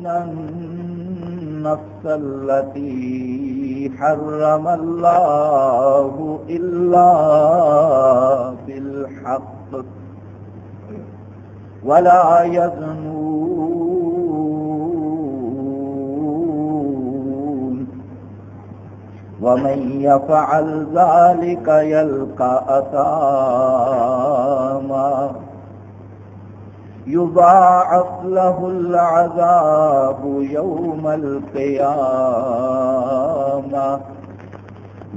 يقتلون النفس التي حرم الله إلا بالحق ولا يزنون ومن يفعل ذلك يلقى أثاما يضاعف له العذاب يوم القيامة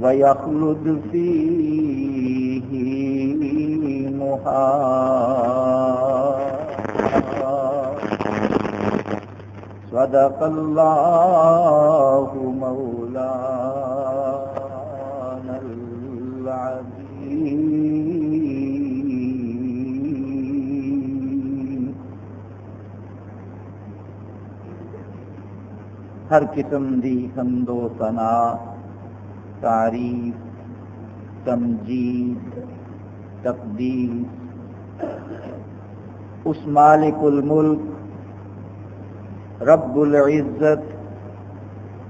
ويخلد فيه مهانا. صدق الله مولانا العظيم. ہر قسم دی حمد و ثنا، تعریف، تمجید، تقدیس اس مالک الملک رب العزت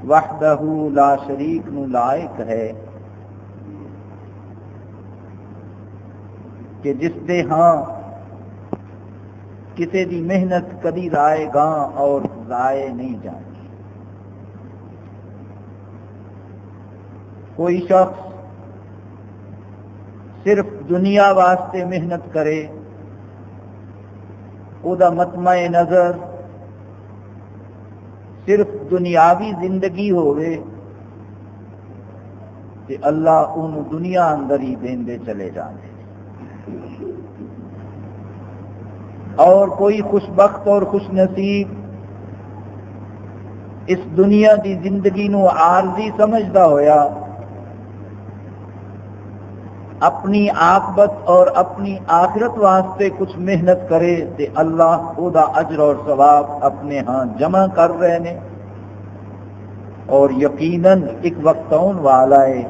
وحدہ لا شریک نو لائق ہے کہ جس دے ہاں کسی دی محنت کدی ضائع گاں اور ضائع نہیں جاتی. کوئی شخص صرف دنیا واسطے محنت کرے، او دا مطمع نظر صرف دنیاوی زندگی ہوئے کہ اللہ انہوں دنیا اندر ہی دیندے چلے جانے. اور کوئی خوش بخت اور خوش نصیب اس دنیا دی زندگی نو عارضی سمجھدا ہویا اپنی عاقبت اور اپنی آخرت واسطے کچھ محنت کرے تے اللہ او دا اجر اور ثواب اپنے ہاں جمع کر رہے نے، اور یقیناً ایک وقت آن والا ہے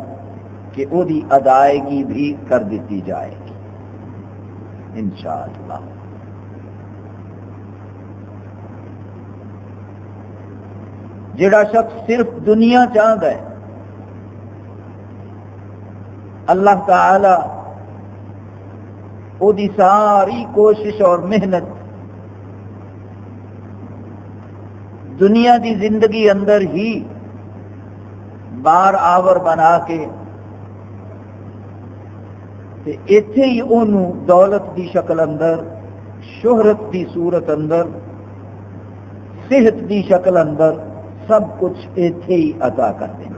کہ او دی ادائیگی بھی کر دیتی جائے گی انشاءاللہ. جڑا شخص صرف دنیا چاہتا ہے، اللہ تعالی او دی ساری کوشش اور محنت دنیا دی زندگی اندر ہی بار آور بنا کے تے ایتھے ہی انہوں دولت دی شکل اندر، شہرت دی صورت اندر، صحت دی شکل اندر سب کچھ ایتھے ہی عطا کر دیں.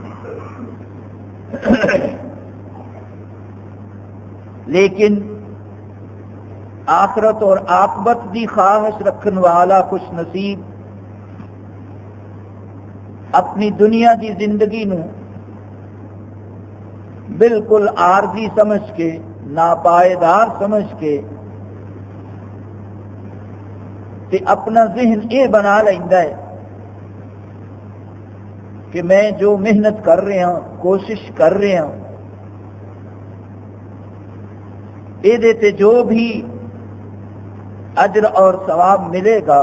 لیکن آخرت اور عاقبت دی خواہش رکھن والا خوش نصیب اپنی دنیا دی زندگی نو بالکل عارضی سمجھ کے، ناپائیدار سمجھ کے تے اپنا ذہن اے بنا لیندا ہے کہ میں جو محنت کر رہا ہوں، کوشش کر رہا ہوں، تے جو بھی اجر اور ثواب ملے گا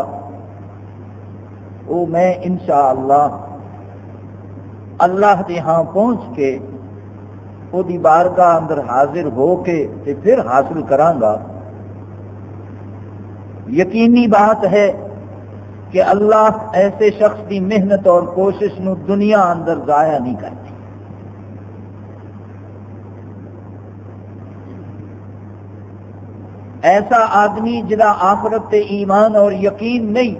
وہ میں انشاءاللہ اللہ کے ہاں پہنچ کے وہ دی بارگاہ اندر حاضر ہو کے تے پھر حاصل کرانگا. یقینی بات ہے کہ اللہ ایسے شخص کی محنت اور کوشش نو دنیا اندر ضائع نہیں کرتے. ایسا آدمی جدا آخرت تے ایمان اور یقین نہیں،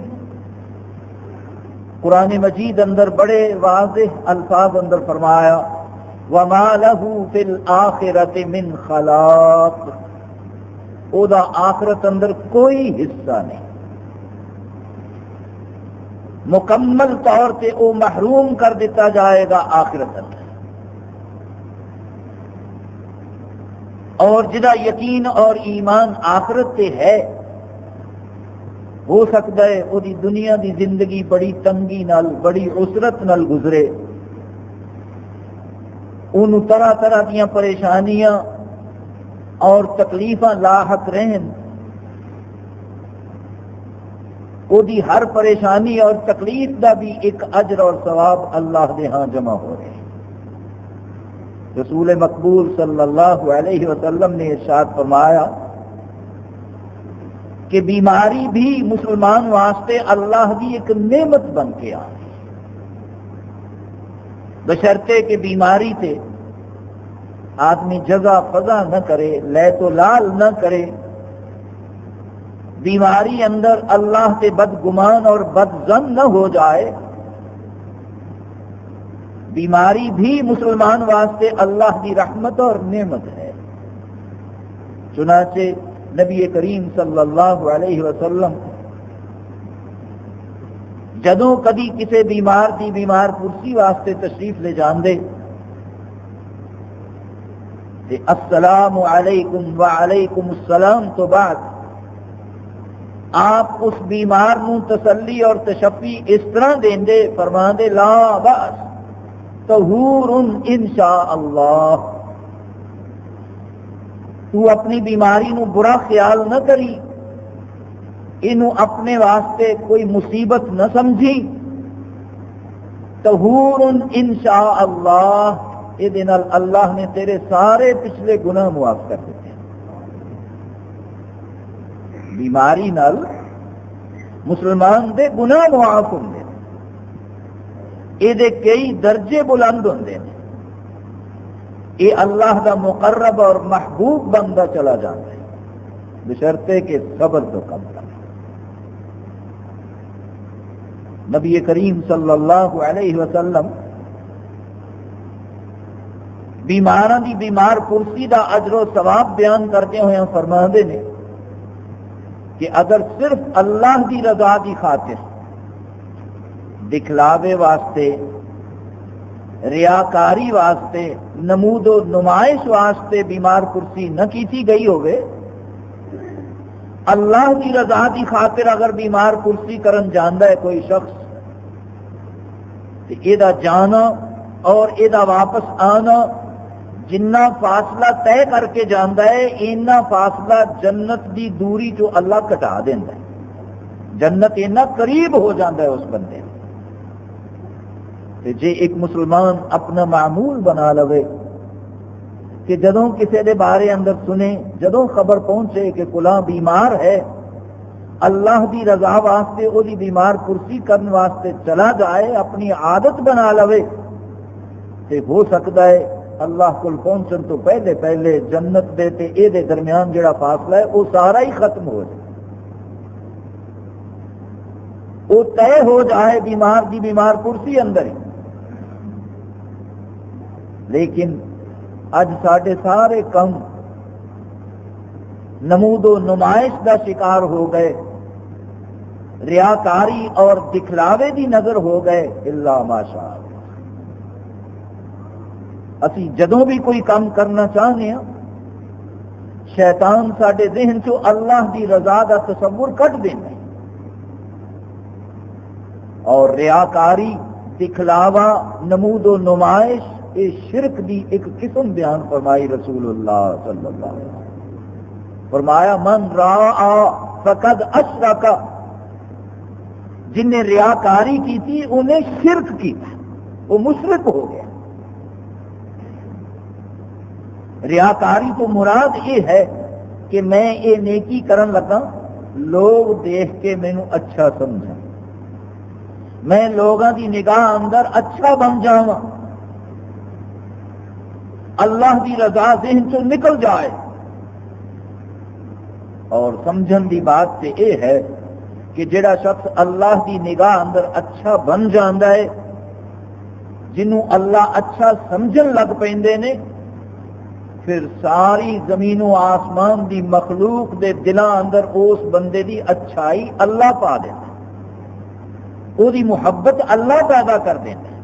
قرآن مجید اندر بڑے واضح الفاظ اندر فرمایا وَمَا لَهُ فِي الْآخِرَةِ مِنْ خَلَاقٍ، او دا آخرت اندر کوئی حصہ نہیں، مکمل طور تے او محروم کر دیتا جائے گا آخرت اندر. اور جدا یقین اور ایمان آخرت تے ہے، ہو سکتا ہے وہ دی دنیا دی زندگی بڑی تنگی نال، بڑی عسرت نال گزرے، انہوں طرح طرح دیاں پریشانیاں اور تکلیفاں لاحق رہن، وہ دی ہر پریشانی اور تکلیف دا بھی ایک اجر اور ثواب اللہ دے ہاں جمع ہو رہے ہیں۔ رسول مقبول صلی اللہ علیہ وسلم نے ارشاد فرمایا کہ بیماری بھی مسلمان واسطے اللہ دی ایک نعمت بن کے آ رہی ہے، بشرطے کہ بیماری تے آدمی جزا فضا نہ کرے، لے تو لال نہ کرے، بیماری اندر اللہ سے بدگمان اور بدظن نہ ہو جائے۔ بیماری بھی مسلمان واسطے اللہ کی رحمت اور نعمت ہے۔ چنانچہ نبی کریم صلی اللہ علیہ وسلم جدوں کدی کسی بیمار دی بیمار پرسی واسطے تشریف لے جاندے تے السلام علیکم وعلیکم السلام تو بعد آپ اس بیمار نو تسلی اور تشفی اس طرح دیندے، فرماندے لا باس طہور انشاء اللہ، تو اپنی بیماری نو برا خیال نہ کری، اینو اپنے واسطے کوئی مصیبت نہ سمجھی، طہور انشاء اللہ، یہ دن اللہ نے تیرے سارے پچھلے گناہ معاف کر دیتے۔ بیماری نال مسلمان دے گناہ معاف ہوں، یہ کئی درجے بلند ہوندے ہیں، یہ اللہ دا مقرب اور محبوب بندہ چلا جاتا ہے، بشرطے کہ صبر تو کم کرے۔ نبی کریم صلی اللہ علیہ وسلم بیماراں دی بیمار پرسی دا اجر و ثواب بیان کرتے ہوئے فرماندے نے کہ اگر صرف اللہ دی رضا دی خاطر دکھلاوے واسطے، ریاکاری واسطے، نمود و نمائش واسطے بیمار پرسی نہ کیتی گئی ہوئے، اللہ کی رضا دی خاطر اگر بیمار پرسی کرن جاندا ہے کوئی شخص، تو یہ جانا اور یہ واپس آنا جنہ فاصلہ طے کر کے جاندا ہے، اینا فاصلہ جنت دی دوری جو اللہ کٹا دیندا ہے، جنت اینا قریب ہو جاندا ہے اس بندے۔ جے ایک مسلمان اپنا معمول بنا لوے کہ جدوں کسی دے بارے اندر سنے، جدوں خبر پہنچے کہ فلاں بیمار ہے، اللہ دی رضا واسطے او دی بیمار پرسی کرن واسطے چلا جائے، اپنی عادت بنا لوے، تے ہو سکتا ہے اللہ کو پہنچن تو پہلے پہلے جنت دے تے اے دے درمیان جڑا فاصلہ ہے وہ سارا ہی ختم ہو جائے، وہ طے ہو جائے بیمار دی بیمار پرسی اندر ہی۔ لیکن اج ساڈے سارے کم نمود و نمائش دا شکار ہو گئے، ریاکاری اور دکھلاوے دی نظر ہو گئے، الا ماشاء اللہ۔ اسی جدوں بھی کوئی کام کرنا چاہنے ہیں، شیطان ساڈے ذہن چو اللہ دی رضا دا تصور کٹ دینا ہے، اور ریاکاری، دکھلاوا، نمود و نمائش، یہ شرک دی ایک قسم بیان فرمائی رسول اللہ صلی اللہ علیہ وسلم۔ فرمایا من راآ فقد اشرک، جن نے ریاکاری کی تھی انہیں شرک کی تھی، وہ مشرک ہو گیا۔ ریاکاری تو مراد یہ ہے کہ میں یہ نیکی کرن لگا، لوگ دیکھ کے مینوں اچھا سمجھا، میں لوگاں دی نگاہ اندر اچھا بن جاواں، اللہ دی رضا ذہن چوں نکل جائے۔ اور سمجھن دی بات تے اے ہے کہ جڑا شخص اللہ دی نگاہ اندر اچھا بن جاندا ہے، جنوں اللہ اچھا سمجھن لگ پیندے نے، پھر ساری زمین و آسمان دی مخلوق دے دلاں اندر اس بندے دی اچھائی اللہ پا دیتا ہے، او دی محبت اللہ پیدا کر دیتا ہے،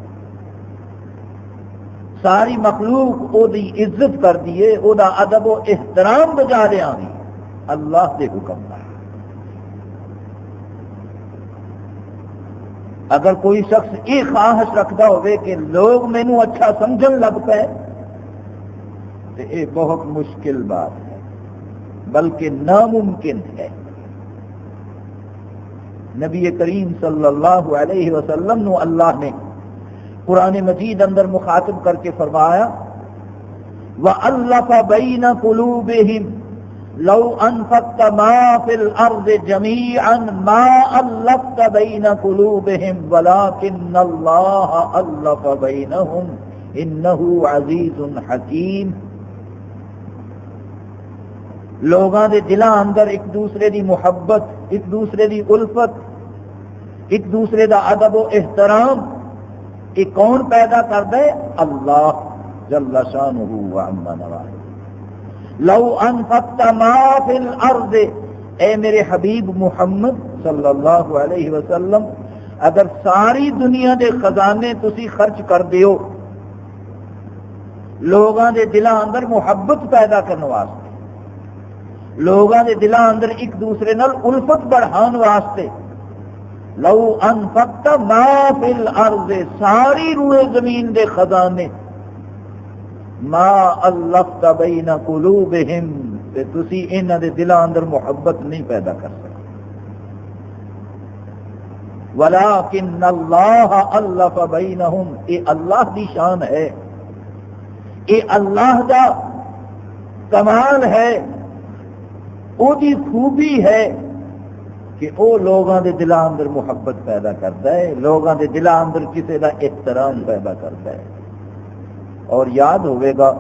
ساری مخلوق او دی عزت کر دیے، او دا ادب و احترام بجا لے آنی اللہ دے حکم دا۔ اگر کوئی شخص یہ خواہش رکھتا ہوئے کہ لوگ مینوں اچھا سمجھن لگ پے، تو یہ بہت مشکل بات ہے، بلکہ ناممکن ہے۔ نبی کریم صلی اللہ علیہ وسلم نو اللہ نے قرآن مجید اندر مخاطب کر کے فرمایا وَأَلَّفَ بَيْنَ قُلُوبِهِمْ لَوْ أَنفَقْتَ مَا فِي الْأَرْضِ جَمِيعًا مَا أَلَّفْتَ بَيْنَ قُلُوبِهِمْ وَلَكِنَّ اللَّهَ أَلَّفَ بَيْنَهُمْ إِنَّهُ عَزِيزٌ حَكِيمٌ۔ لوگاں دے دلاں اندر ایک دوسرے دی محبت، ایک دوسرے دی الفت، ایک دوسرے دا ادب و احترام یہ کون پیدا کردا ہے؟ اللہ جل شانہ و عم نواہ۔ لو انفقت ما فی الارض، اے میرے حبیب محمد صلی اللہ علیہ وسلم اگر ساری دنیا دے خزانے تسی خرچ کر دیو لوگاں دے دلاں اندر محبت پیدا کرنے واسطے، لوگاں دے دلاں اندر ایک دوسرے نال الفت بڑھان واسطے، لو انفقت ما فی الارض ساری روئے زمین دے خزانے، ما الفت بین قلوبہم تے تسی انہاں دے دلاں اندر محبت نہیں پیدا کر سکتے، ولکن اللہ الف بینہم، یہ اللہ دی شان ہے، یہ اللہ دا کمال ہے، او دی خوبی ہے کہ او لوگاں دے دلاں اندر محبت پیدا کرتا ہے، لوگاں دے دلاں اندر کسی دا احترام پیدا کرتا ہے۔ اور یاد ہوئے گا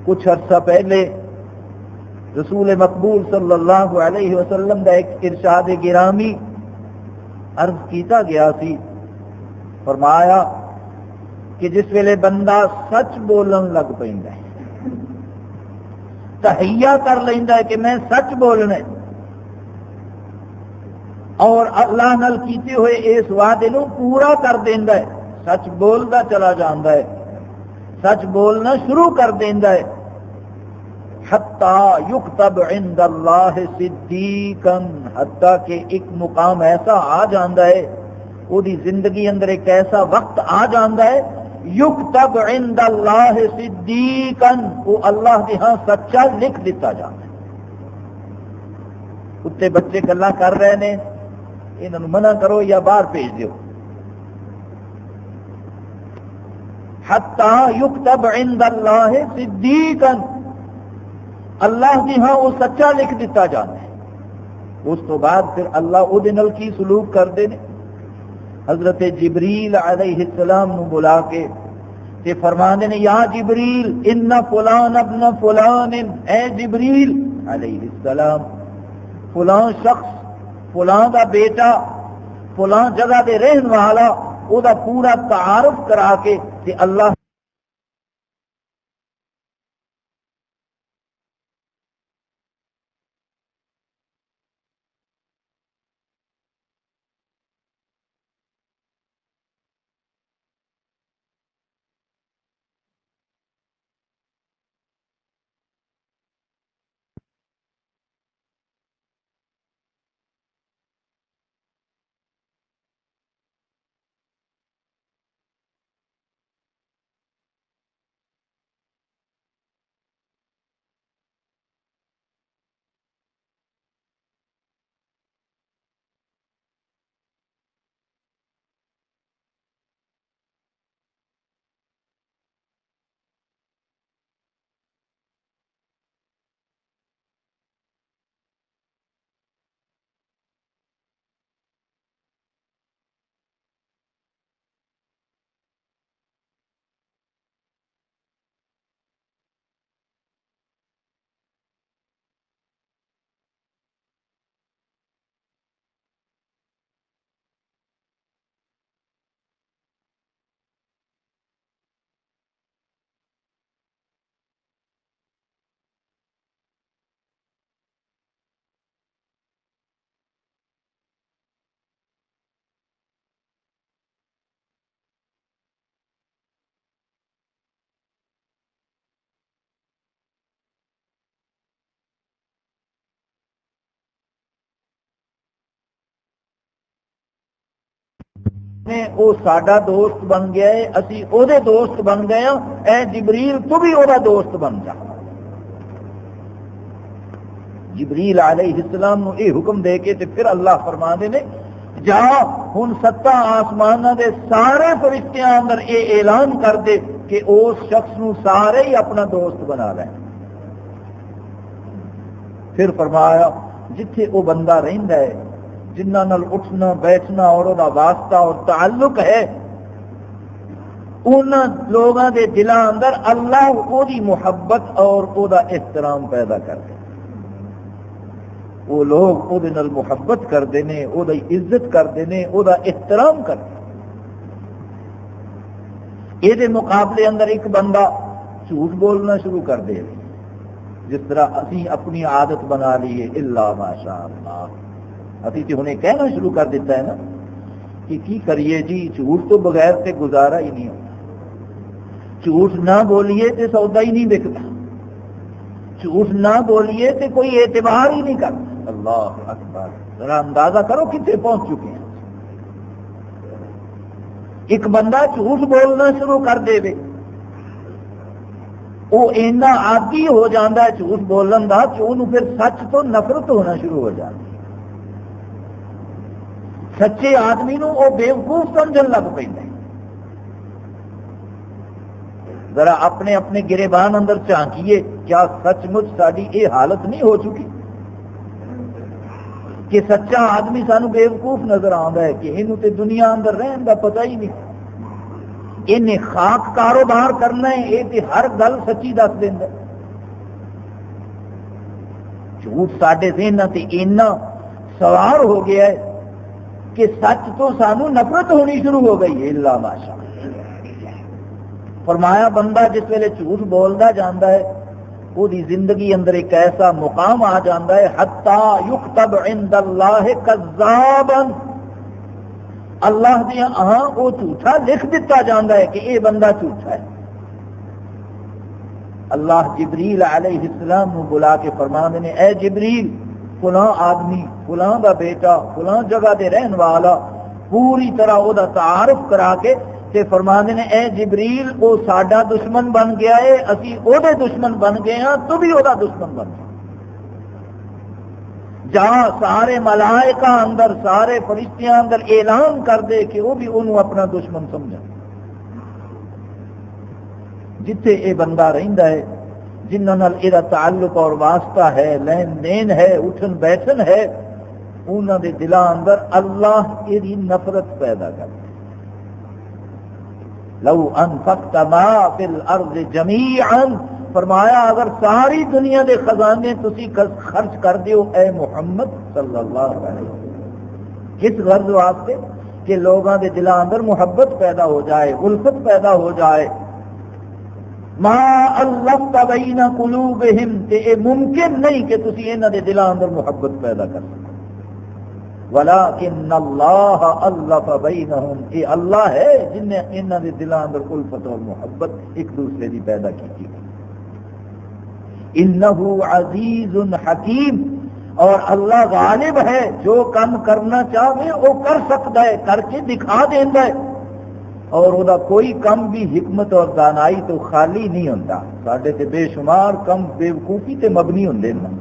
کچھ عرصہ پہلے رسول مقبول صلی اللہ علیہ وسلم دا ایک ارشاد گرامی عرض کیتا گیا سی، فرمایا کہ جس ویلے بندہ سچ بولن لگ پیندا ہے، تحیہ کر لیندا ہے کہ میں سچ بولنا ہے، اور اللہ نال کیتے ہوئے اس وعدے نو پورا کر دیندا ہے، سچ بولدا چلا جاندا ہے، سچ بولنا شروع کر دیندا ہے، حتی یکتب عند اللہ صدیقا، حتی کہ ایک مقام ایسا آ جاندا ہے، وہ دی زندگی اندر ایک ایسا وقت آ جاندا ہے، یکتب عند اللہ صدیقا، وہ اللہ کے ہاں سچا لکھ دیتا جاندا ہے۔ کتے بچے گلاں کر رہے نے، انہاں نوں منع کرو یا باہر بھیج دیو، حتی یکتب عند اللہ صدیقا، اللہ کی ہاں وہ سچا لکھ دیتا جاتا ہے۔ اس تو بعد پھر اللہ او دے نال کی سلوک کردے نے، حضرت جبریل علیہ السلام نو بلا کے تے فرماندے نے یا جبریل ان فلان ابن فلان، اے جبریل علیہ السلام فلان شخص، فلان دا بیٹا، فلان جگہ دے رہن والا، او دا پورا تعارف کرا کے تے اللہ او ساڈا دوست بن گیا ہے، اسی او دے دوست بن گئے ہاں، اے جبریل تو بھی او دا دوست بن جا۔ جبریل علیہ السلام نو اے حکم دے کے تے پھر اللہ فرما دے نے جا ہن 7 آسماناں دے سارے فرشتیاں اندر یہ اعلان کر دے کہ اس شخص نو سارے ہی اپنا دوست بنا لیں. پھر فرمایا جتھے وہ بندہ رہندا ہے جنہاں نال اٹھنا بیٹھنا اور وہ واسطہ اور تعلق ہے ان لوگاں دے دلاں اندر اللہ وہ دی محبت اور وہ دا احترام پیدا کر دے. وہ لوگ وہ نال محبت کرتے ہیں، وہ دی عزت کرتے ہیں، وہ دا احترام کرتے. یہ مقابلے اندر ایک بندہ جھوٹ بولنا شروع کر دے جس طرح اسی اپنی عادت بنا لیے الا ماشاء اللہ. ابھی تو انہیں کہنا شروع کر دیتا ہے نا کہ کی کریے جی، جھوٹ تو بغیر سے گزارا ہی نہیں ہوتا. جھوٹ نہ بولیے تو سودا ہی نہیں بکتا، جھوٹ نہ بولیے تو کوئی اعتبار ہی نہیں کرتا. اللہ اکبر، ذرا اندازہ کرو کتنے پہنچ چکے ہیں. ایک بندہ جھوٹ بولنا شروع کر دے وہ اینا عادی ہو جاتا ہے جھوٹ بولن کا کہ انہوں پھر سچ تو نفرت ہونا شروع ہو جاتی. سچے آدمی نو وہ بیوقوف سمجھن لگ پہ. ذرا اپنے اپنے گریبان اندر جھانکیے، کیا سچ مچ ساری یہ حالت نہیں ہو چکی کہ سچا آدمی سانو بیوقوف نظر آتا ہے کہ یہ دنیا اندر رہن کا پتہ ہی نہیں، انہیں خاک کاروبار کرنا ہے، یہ ہر گل سچی دس دینا. جھوٹ سارے ذہنوں سے اینا سوار ہو گیا ہے کہ سچ تو سانو نفرت ہونی شروع ہو گئی ہے. اللہ ماشاء. فرمایا بندہ جس ویلے جھوٹ بولتا جاتا ہے وہ دی زندگی اندر ایک ایسا مقام آ جاتا ہے حتی یکتب عند اللہ کذابا، اللہ دیا وہ جھوٹا لکھ دیتا جاتا ہے کہ یہ بندہ جھوٹا ہے. اللہ جبریل علیہ السلام کو بلا کے فرماندے نے اے جبریل، فلاں آدمی فلاں دا بیٹا فلاں جگہ دے رہن والا، پوری طرح وہ دا تعارف کرا کے تے فرماندے نے اے جبریل وہ ساڈا دشمن بن گیا ہے، اسی او دے دشمن بن گئے ہاں، تو بھی او دا دشمن بن گیا. جہاں سارے ملائکہ اندر سارے فرشتیاں اندر اعلان کر دے کہ وہ بھی انہوں اپنا دشمن سمجھا. جتھے اے بندہ رہندا ہے جنہاں نال اے دا تعلق اور واسطہ ہے، لین دین ہے، اٹھن بیٹھن ہے، انہاں دے دلاں اندر اللہ دی نفرت پیدا کرتا. لو انفقت ما فی الارض جمیعا، فرمایا اگر ساری دنیا دے خزانے تسی خرچ کر دیو اے محمد صلی اللہ علیہ وسلم، کس غرض واسطے کہ لوگاں دے دلاں اندر محبت پیدا ہو جائے، الفت پیدا ہو جائے. ما الفت بین قلوبہم، تے اے ممکن نہیں کہ تسی انہاں دے دلاں اندر محبت پیدا کر سکو. ولیکن اللہ الف بینہم، یہ اللہ ہے جن نے انہاں دے دلاں اندر الفت اور محبت ایک دوسرے دی پیدا کی. انہ عزیز حکیم، اور اللہ غالب ہے، جو کام کرنا چاہے وہ کر سکتا ہے، کر کے دکھا دیندا ہے، اور وہ کوئی کم بھی حکمت اور دانائی تو خالی نہیں ہوتا. ساڈے تے بے شمار کم بیوقوفی تے مبنی ہوندے ہیں.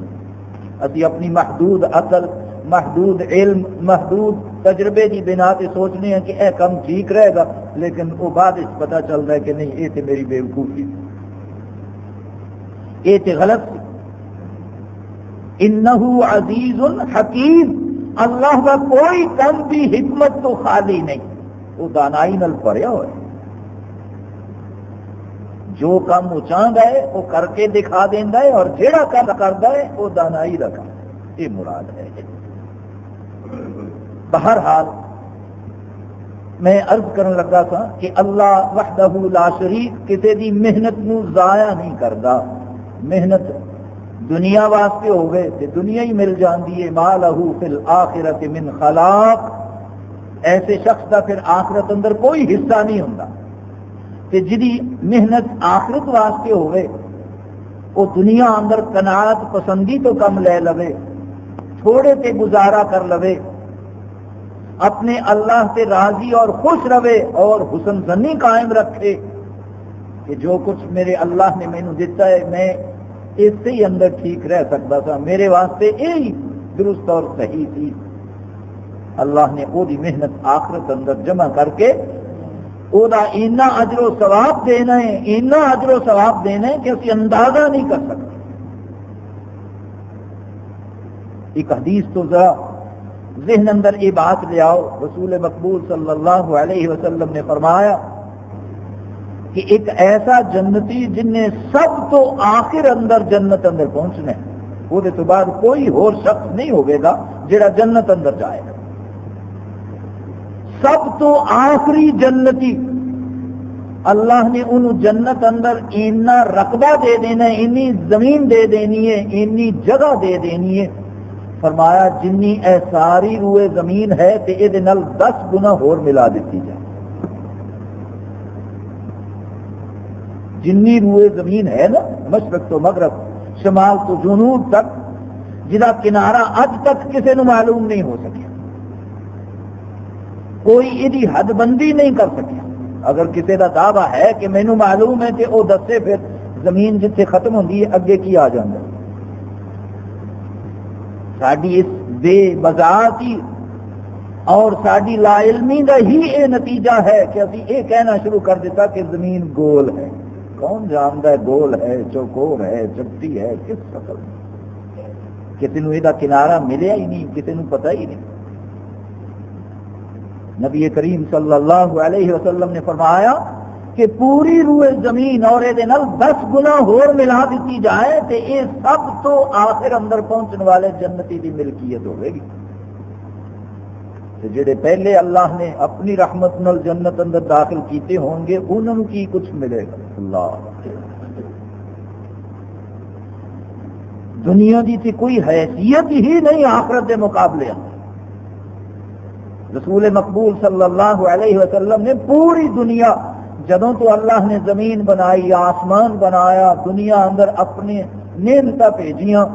اسی اپنی محدود عقل، محدود علم، محدود تجربے کی بنا تے سوچنے ہیں کہ اے کم ٹھیک رہے گا، لیکن وہ بعد اس پتہ چلتا ہے کہ نہیں، یہ تے میری بیوقوفی، یہ تے غلط. انہ عزیز حکیم، اللہ کا کوئی کم بھی حکمت تو خالی نہیں، وہ دانائی نال بھریا ہوا ہے. جو کام وہ چاہتا ہے وہ کر کے دکھا دینا ہے، اور جیڑا کام کرتا ہے وہ دانائی کا کام، یہ مراد ہے. بہرحال میں عرض کرنے لگا تھا کہ اللہ وحدہ لا شریک کسی دی محنت نو ضائع نہیں کرتا. محنت دنیا واسطے ہوئے تو دنیا ہی مل جاندی ہے. ما لہ فی الآخرۃ من خلاق، ایسے شخص کا پھر آخرت اندر کوئی حصہ نہیں ہوتا. کہ جدی محنت آخرت واسطے ہوئے وہ دنیا اندر قناعت پسندی تو کم لے لوے، تھوڑے تے گزارا کر لوے، اپنے اللہ سے راضی اور خوش رہے، اور حسن زنی قائم رکھے کہ جو کچھ میرے اللہ نے مینوں دیتا ہے میں اس سے ہی اندر ٹھیک رہ سکتا تھا، میرے واسطے یہی درست اور صحیح تھی. اللہ نے وہ دی محنت آخرت اندر جمع کر کے وہ دا اینا اجر و ثواب دینا ہے، اینا اجر و ثواب دینا ہے کہ اسی اندازہ نہیں کر سکتے۔ ایک حدیث تو ذرا ذہن اندر یہ بات لے آؤ، رسول مقبول صلی اللہ علیہ وسلم نے فرمایا کہ ایک ایسا جنتی جن نے سب تو آخر اندر جنت اندر پہنچنا ہے، وہ تو بعد کوئی اور شخص نہیں ہوگا جڑا جنت اندر جائے گا، سب تو آخری جنتی اللہ نے انہوں جنت اندر اینا رقبہ دے دینا ہے، اینی زمین دے دینی ہے، اینی جگہ دے دینی ہے، فرمایا جنی اے ساری روئے زمین ہے تے اے دے نال 10 گنا ہور ملا دیتی جائے، جنی روئے زمین ہے نا مشرق تو مغرب شمال تو جنوب تک، جدا کنارہ اج تک کسی نو معلوم نہیں ہو سکیا، کوئی یہ حد بندی نہیں کر سکیا۔ اگر کسی کا دعویٰ ہے کہ مینوں معلوم ہے کہ وہ دسے پھر زمین جتھے ختم ہوندی ہے اگے کی آ جاندہ ہے۔ ساڈی اس بے بذاتی اور ساڈی لا علمی کا ہی یہ نتیجہ ہے کہ ابھی یہ کہنا شروع کر دیتا کہ زمین گول ہے۔ کون جانتا ہے گول ہے، چوکور ہے، چپٹی ہے، کس شکل کسی نو یہ کنارہ ملیا ہی نہیں، کسی نو پتہ ہی نہیں۔ نبی کریم صلی اللہ علیہ وسلم نے فرمایا کہ پوری روئے زمین اور یہ 10 گنا ہور ملا دیتی جائے تو یہ سب تو آخر اندر پہنچنے والے جنتی کی ملکیت ہوئے گی۔ جڑے پہلے اللہ نے اپنی رحمت نال جنت اندر داخل کیتے ہوں گے انہوں نے کی کچھ ملے گا؟ اللہ دنیا کی تھی کوئی حیثیت ہی نہیں آخرت کے مقابلے اندر۔ رسول مقبول صلی اللہ علیہ وسلم نے پوری دنیا جدوں تو اللہ نے زمین بنائی، آسمان بنایا، دنیا اندر اپنے نعمتاں بھیجیاں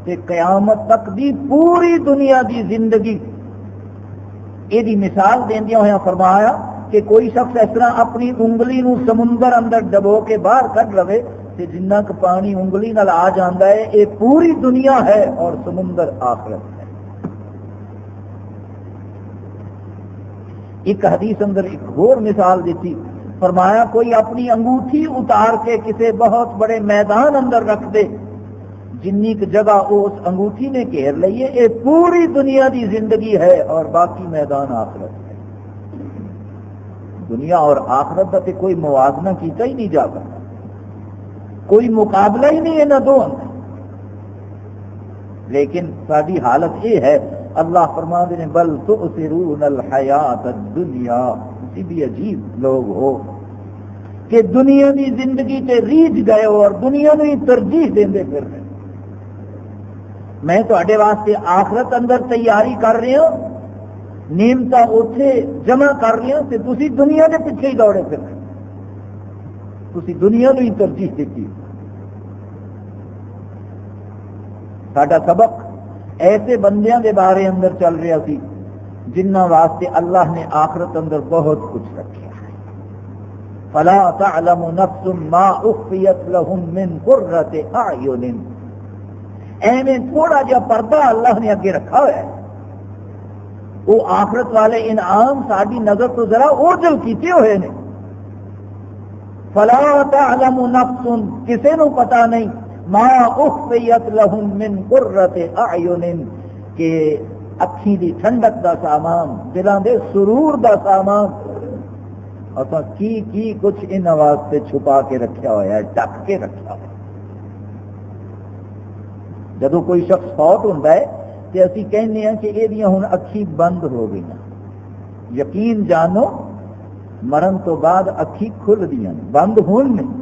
تے قیامت تک دی پوری دنیا دی زندگی یہ مثال دیندیاں ہوئے فرمایا کہ کوئی شخص اس طرح اپنی انگلی نو سمندر اندر ڈبو کے باہر کر لوے تے جنہ کہ پانی انگلی نال آ جاندا ہے یہ پوری دنیا ہے اور سمندر آخرت ہے۔ ایک حدیث اندر ایک اور مثال دیتی، فرمایا کوئی اپنی انگوٹھی اتار کے کسی بہت بڑے میدان اندر رکھ دے، جنی کی جگہ اس انگوٹھی نے گھیر لئیے یہ پوری دنیا دی زندگی ہے اور باقی میدان آخرت ہے۔ دنیا اور آخرت کا کوئی موازنہ کیتا ہی نہیں جا سکتا، کوئی مقابلہ ہی نہیں ہے نہ دو اندر۔ لیکن ساری حالت یہ ہے، اللہ فرما دے بل تؤثرون الحیات الدنیا، اسی بھی عجیب لوگ ہو کہ دنیا کی زندگی تے ریجھ گئے ہو اور دنیا نے ترجیح دیندے پھر رہے۔ میں تواڈے واسطے آخرت اندر تیاری کر رہی ہوں، نعمتاں اوتھے جمع کر رہی ہوں تے تسی دنیا دے پیچھے ہی دوڑے پھر رہے، تسی دنیا نو ہی ترجیح دیتی۔ ساڈا سبق ایسے بندیاں دے بارے اندر چل رہا سی جنہ واسطے اللہ نے آخرت اندر بہت کچھ رکھا ہے۔ فلا تعلم نفس ما اخفیت لهم من قرۃ اعین، ایویں تھوڑا جا پردہ اللہ نے اگے رکھا ہوا ہے، وہ آخرت والے انعام ساری نظر تو ذرا اوجل کیتے ہوئے نے۔ فلا تعلم نفس، کسی نو پتا نہیں، ما اخفیت لهم من قرۃ اعین، کہ اکھی دی ٹھنڈک دا سامان، دلاں دے سرور دا سامان اساں کی کچھ ان واسطے چھپا کے رکھیا ہوا ہے، ڈک کے رکھیا ہوا ہے۔ جدو کوئی شخص فوت ہوتا ہے تو اسی کہنے ہیں کہ یہ ہن اکھی بند ہو گئی، یقین جانو مرن تو بعد اکھی کھل دیاں، بند ہون نہیں،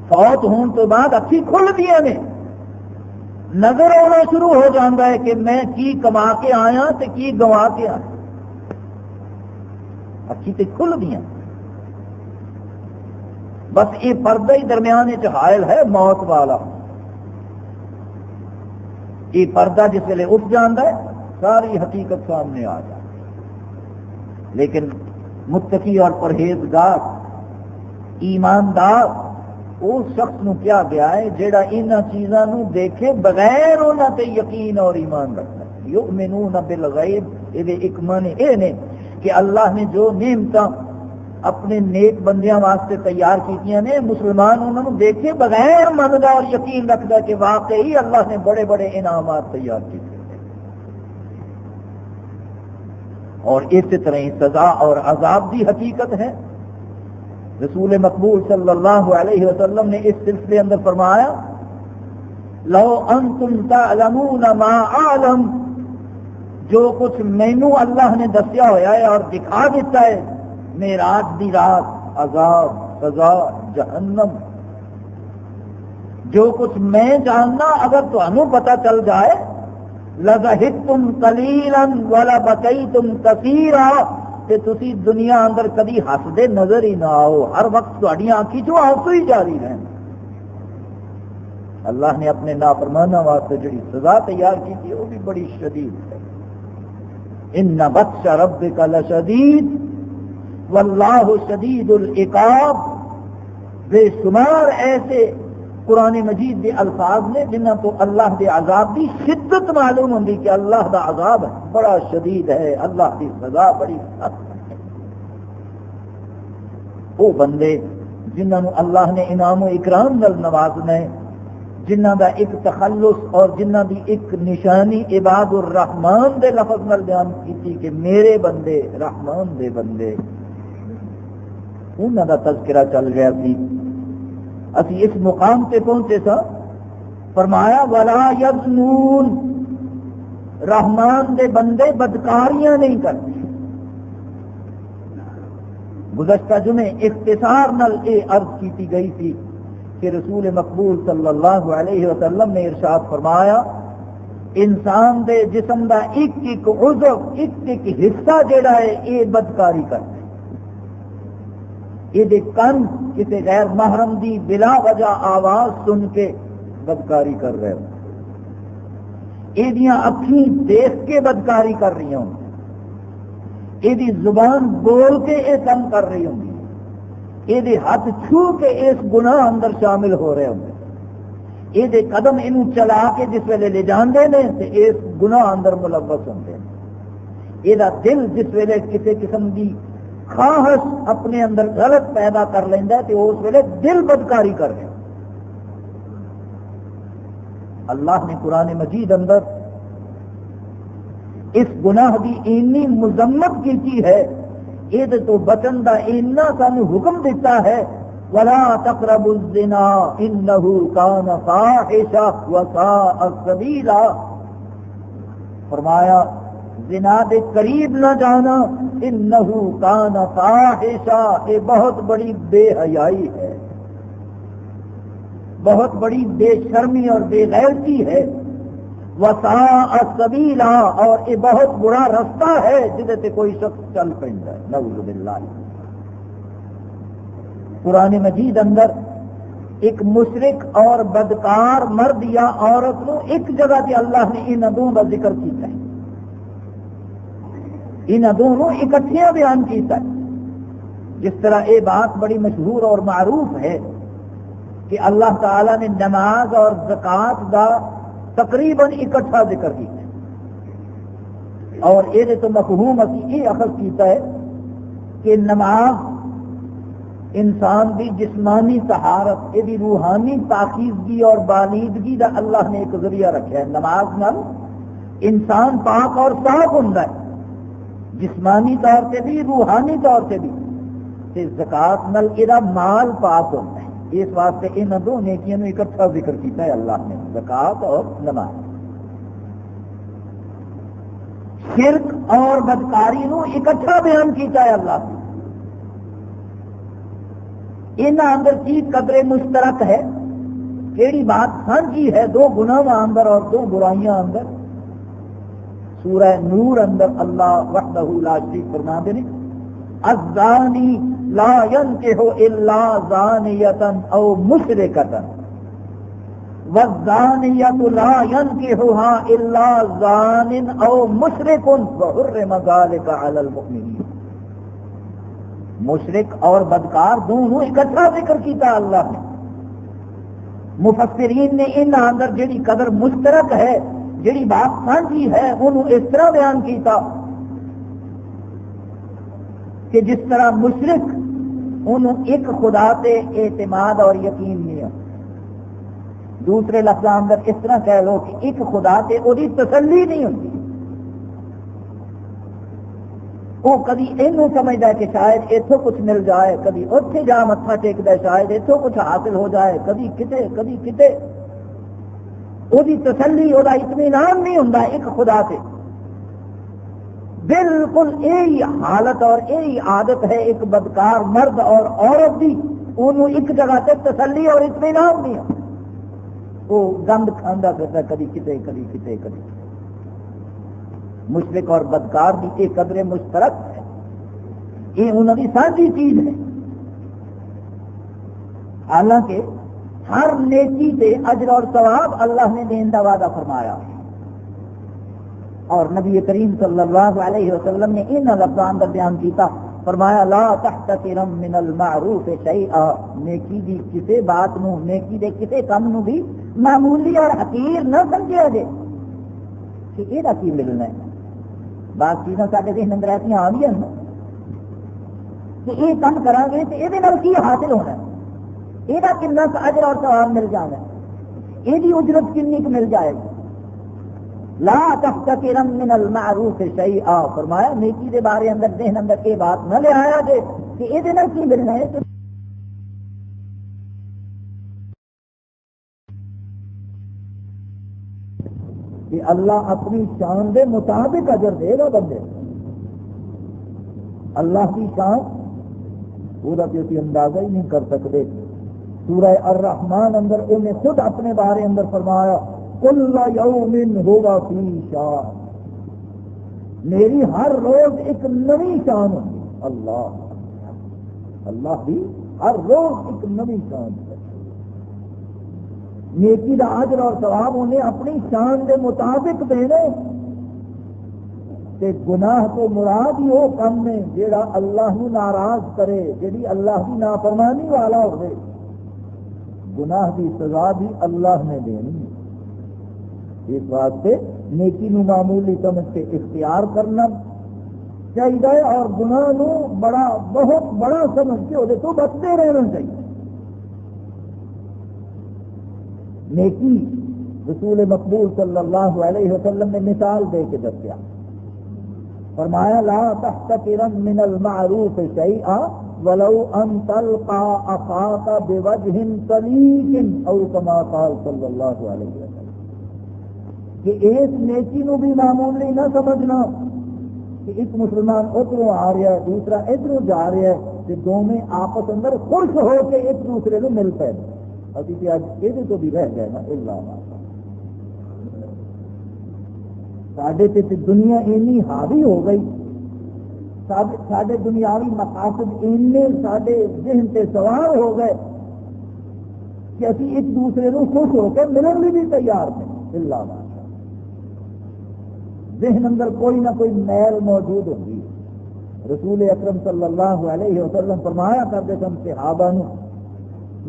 فوت ہون تو بعد اکھی کھل دیاں نے، نظر آنا شروع ہو جاتا ہے کہ میں کی کما کے آیا تے کی گوا کے آیا، اکھی تے کھل دیاں۔ بس یہ پردہ ہی درمیان حائل ہے موت والا، یہ پردہ جس ویلے اٹھ جاتا ہے ساری حقیقت سامنے آ جاتی ہے۔ لیکن متقی اور پرہیزگار ایماندار اس شخص نو کیا گیا ہے جیڑا انہاں چیزاں نو دیکھے بغیر انہاں تے یقین اور ایمان رکھتا ہے۔ یؤمنون بالغیب، یہ ایک معنی یہ نے کہ اللہ نے جو نعمت اپنے نیک بندیاں واسطے تیار کیتیاں نے، مسلمان انہوں نے دیکھے بغیر مندا اور یقین رکھتا کہ واقعی اللہ نے بڑے بڑے انعامات تیار کیے، اور اسی طرح سزا اور عذاب کی حقیقت ہے۔ رسول مقبول صلی اللہ علیہ وسلم نے اس سلسلے اندر فرمایا لو انتم تعلمون ما اعلم، جو کچھ مینوں اللہ نے دسیا ہوا ہے اور دکھا دیتا ہے معراج دی رات، عذاب، سزا، جہنم، جو کچھ میں جاننا اگر تمہیں پتہ چل جائے لَزَهِدْتُمْ قَلِيلًا وَلَبَكَيْتُمْ كَثِيرًا، کہ تسی دنیا اندر کبھی ہسدے نظر ہی نہ آؤ، ہر وقت تہاڈی آنکھی چوں آنسو ہی جاری رہن۔ اللہ نے اپنے نافرمانوں واسطے جڑی سزا تیار کی تھی وہ بھی بڑی شدید ہے۔ ان بطش ربک لشدید واللہ شدید العقاب، بے شمار ایسے قرآن مجید کے الفاظ نے جنہاں تو اللہ کے عذاب کی شدت معلوم ہوندی کہ اللہ کا عذاب بڑا شدید ہے، اللہ کی سزا بڑی سخت ہے۔ وہ بندے جنہوں اللہ نے انعام و اکرام نال نوازنا ہے، جنہ دا ایک تخلص اور جنہ دی ایک نشانی عباد الرحمن دے لفظ نال بیان کی کہ میرے بندے رحمان دے بندے، انہاں دا تذکرہ چل رہا سی۔ اسی اس مقام تے پہنچے سا، فرمایا ولا یزنون، رحمان دے بندے بدکاریاں نہیں کرتے۔ گزشتہ جمعے اختصار نال اے عرض کی گئی تھی کہ رسول مقبول صلی اللہ علیہ وسلم نے ارشاد فرمایا انسان دے جسم دا ایک ایک عضو، ایک ایک حصہ جڑا ہے یہ بدکاری کرتا ہے۔ یہ کن کسی غیر محرم دی بلا وجہ آواز سن کے بدکاری کر رہے ہوں، یہ اکھیں دیکھ کے بدکاری کر رہی ہوں، یہ زبان بول کے یہ کم کر رہی ہوں، یہ ہاتھ چھو کے اس گناہ اندر شامل ہو رہے ہوں، یہ قدم انہوں چلا کے جس ویلے لے جاندے نے تے اس گناہ اندر ملوث ہوندے ہیں، یہ دل جس ویلے کسی قسم کی خواہش اپنے اندر غلط پیدا کر لینا ہے تو اس ویلے دل بدکاری کر رہے ہیں۔ اللہ نے قرآن مجید اندر اس گناہ کی اینی مذمت کی ہے، یہ تو بچن کا اینا سانو حکم دیتا ہے ولا تقربوا الزنا انه كان فاحشا وساء سبیلا، فرمایا زنا دے قریب نہ جانا، انه كان فاحشا، یہ بہت بڑی بے حیائی ہے، بہت بڑی بے شرمی اور بے غیرتی ہے، وساء سبیلا، اور یہ بہت برا رستہ ہے جدے تے کوئی شخص چل پیندا ہے، نعوذ باللہ۔ قرآن مجید اندر ایک مشرک اور بدکار مرد یا عورت نو ایک جگہ تے اللہ نے ان دونوں کا ذکر کیتا ہے، ان دونوں اکٹھیاں بیان کیتا ہے۔ جس طرح یہ بات بڑی مشہور اور معروف ہے کہ اللہ تعالی نے نماز اور زکوٰۃ کا تقریباً اکٹھا ذکر کیا ہے، اور یہ تو مفہوم اسی یہ اخذ کیتا ہے کہ نماز انسان کی جسمانی طہارت، یہ روحانی پاکیزگی اور بالیدگی کا اللہ نے ایک ذریعہ رکھا ہے۔ نماز نال انسان پاک اور صاف ہوتا ہے، جسمانی طور سے بھی روحانی طور سے بھی، زکوٰۃ نال یہ مال پاک ہوتا ہے، اس واسطے ان دو نیکیاں نو اکٹھا ذکر کیتا ہے اللہ نے، زکوٰۃ اور نماز۔ شرک اور بدکاری نو اکٹھا بیان کیتا ہے اللہ نے۔ ان اندر چیز قدر مشترک ہے، کیڑی بات سانجھی ہے دو گناہ اندر اور دو برائیاں اندر۔ سورہ نور اندر اللہ وحدہ لا شریک فرماتے ہیں الزانی لا ينکح الا زانیۃ او مشرکۃ والزانیۃ لا ينکحها الا زان او مشرک وحرم ذلک علی المؤمنین۔ مشرک اور بدکار دونوں اکٹھا ذکر کیتا اللہ نے۔ مفسرین نے ان اندر جڑی قدر مشترک ہے جڑی بات سانجھی ہے انہوں اس طرح بیان کیتا کہ جس طرح مشرک انہوں ایک خدا تے اعتماد اور یقین نہیں ہے. دوسرے لفظ اندر اس طرح کہہ لو کہ ایک خدا تے وہی تسلی نہیں ہوتی. وہ کبھی اینو سمجھتا ہے کہ شاید اتوں کچھ مل جائے, کبھی اتنے جا متھا ٹیکتا ہے شاید اتوں کچھ حاصل ہو جائے, کبھی کتے وہی تسلی وہ اطمینان نہیں ہوتا ایک خدا سے. بالکل یہی حالت اور یہی عادت ہے ایک بدکار مرد اور عورت کی, انہوں ایک جگہ سے تسلی اور اطمینان نہیں ہے. وہ گند کھانا پھرتا کبھی کتے. مشرک اور بدکار کی یہ قدر مشترک ہے, یہ انہوں کی سانجھی چیز ہے. حالانکہ ہر نیکی سے اجر اور ثواب اللہ نے دین کا وعدہ فرمایا, اور نبی کریم صلی اللہ علیہ وسلم نے ان لفظوں اندر بیان کیتا, فرمایا لا تحتقرن من المعروف شیئا, نیکی دی کسی بات نو, نیکی دے کسی کام نو بھی معمولی اور حقیر نہ سمجھیا جے کہ یہ کی ملنا ہے. بعض چیزاں سارے ذہن اندر ایسا آ گئی ہیں کہ یہ کام کریں گے تو یہ کی حاصل ہونا ہے, یہ کنا اجر اور ثواب مل جانا ہے, یہ اجرت کنی مل جائے گی. لا تحتقرن من المعروف شیئا, فرمایا نیکی دے بارے اندر ذہن اندر یہ بات نہ لے آیا جے کہ یہ کی ملنا ہے. کہ اللہ اپنی شان دے مطابق اجر دے گا بندے. اللہ کی شان پورا کسی اندازہ ہی نہیں کر سکتے. سورہ الرحمن اندر انہیں خود اپنے بارے اندر فرمایا کل یوم ہوا فی شان, میری ہر روز ایک نئی شان ہوگی. اللہ بھی ہر روز ایک نئی شان ہے. نیکی دا اجر اور ثواب انہیں اپنی شان دے مطابق دینے, تے گناہ تو مراد ہی وہ کم ہے جیڑا اللہ نو ناراض کرے, جیڑی اللہ کی نافرمانی والا ہوئے. گناہ کی سزا بھی اللہ نے دینی ہے. اس واسطے نیکی نو معمولی سمجھ کے اختیار کرنا چاہیے, اور گناہ نو بہت بڑا سمجھ کے وہ تو بچتے رہنا چاہیے. نیکی رسول مقبول صلی اللہ علیہ وسلم نے مثال دے کے دسیا, فرمایا لا تحتقرن من المعروف شیئا ولو ان تلقى اخاك بوجه طليق او كما قال صلی اللہ علیہ وسلم, کہ اس نیکی نو بھی معمولی نہ سمجھنا کہ ایک مسلمان ادھروں آ رہا ہے دوسرا ادھروں جا رہا ہے, کہ دونوں آپس اندر خوش ہو کے ایک دوسرے کو مل پائے. ابھی تو آج یہ تو بھی رہ گئے نا, سڈے تے دنیا اینی حاوی ہو گئی, سارے دنیاوی مقاصد اینے سارے ذہن سے سوار ہو گئے کہ ابھی ایک دوسرے کو خوش ہو کے ملن لی بھی تیار تھے. اللہ ذہن اندر کوئی نہ کوئی میل موجود ہوگی. رسول اکرم صلی اللہ علیہ وسلم فرمایا کرتے سن صحابہ نو,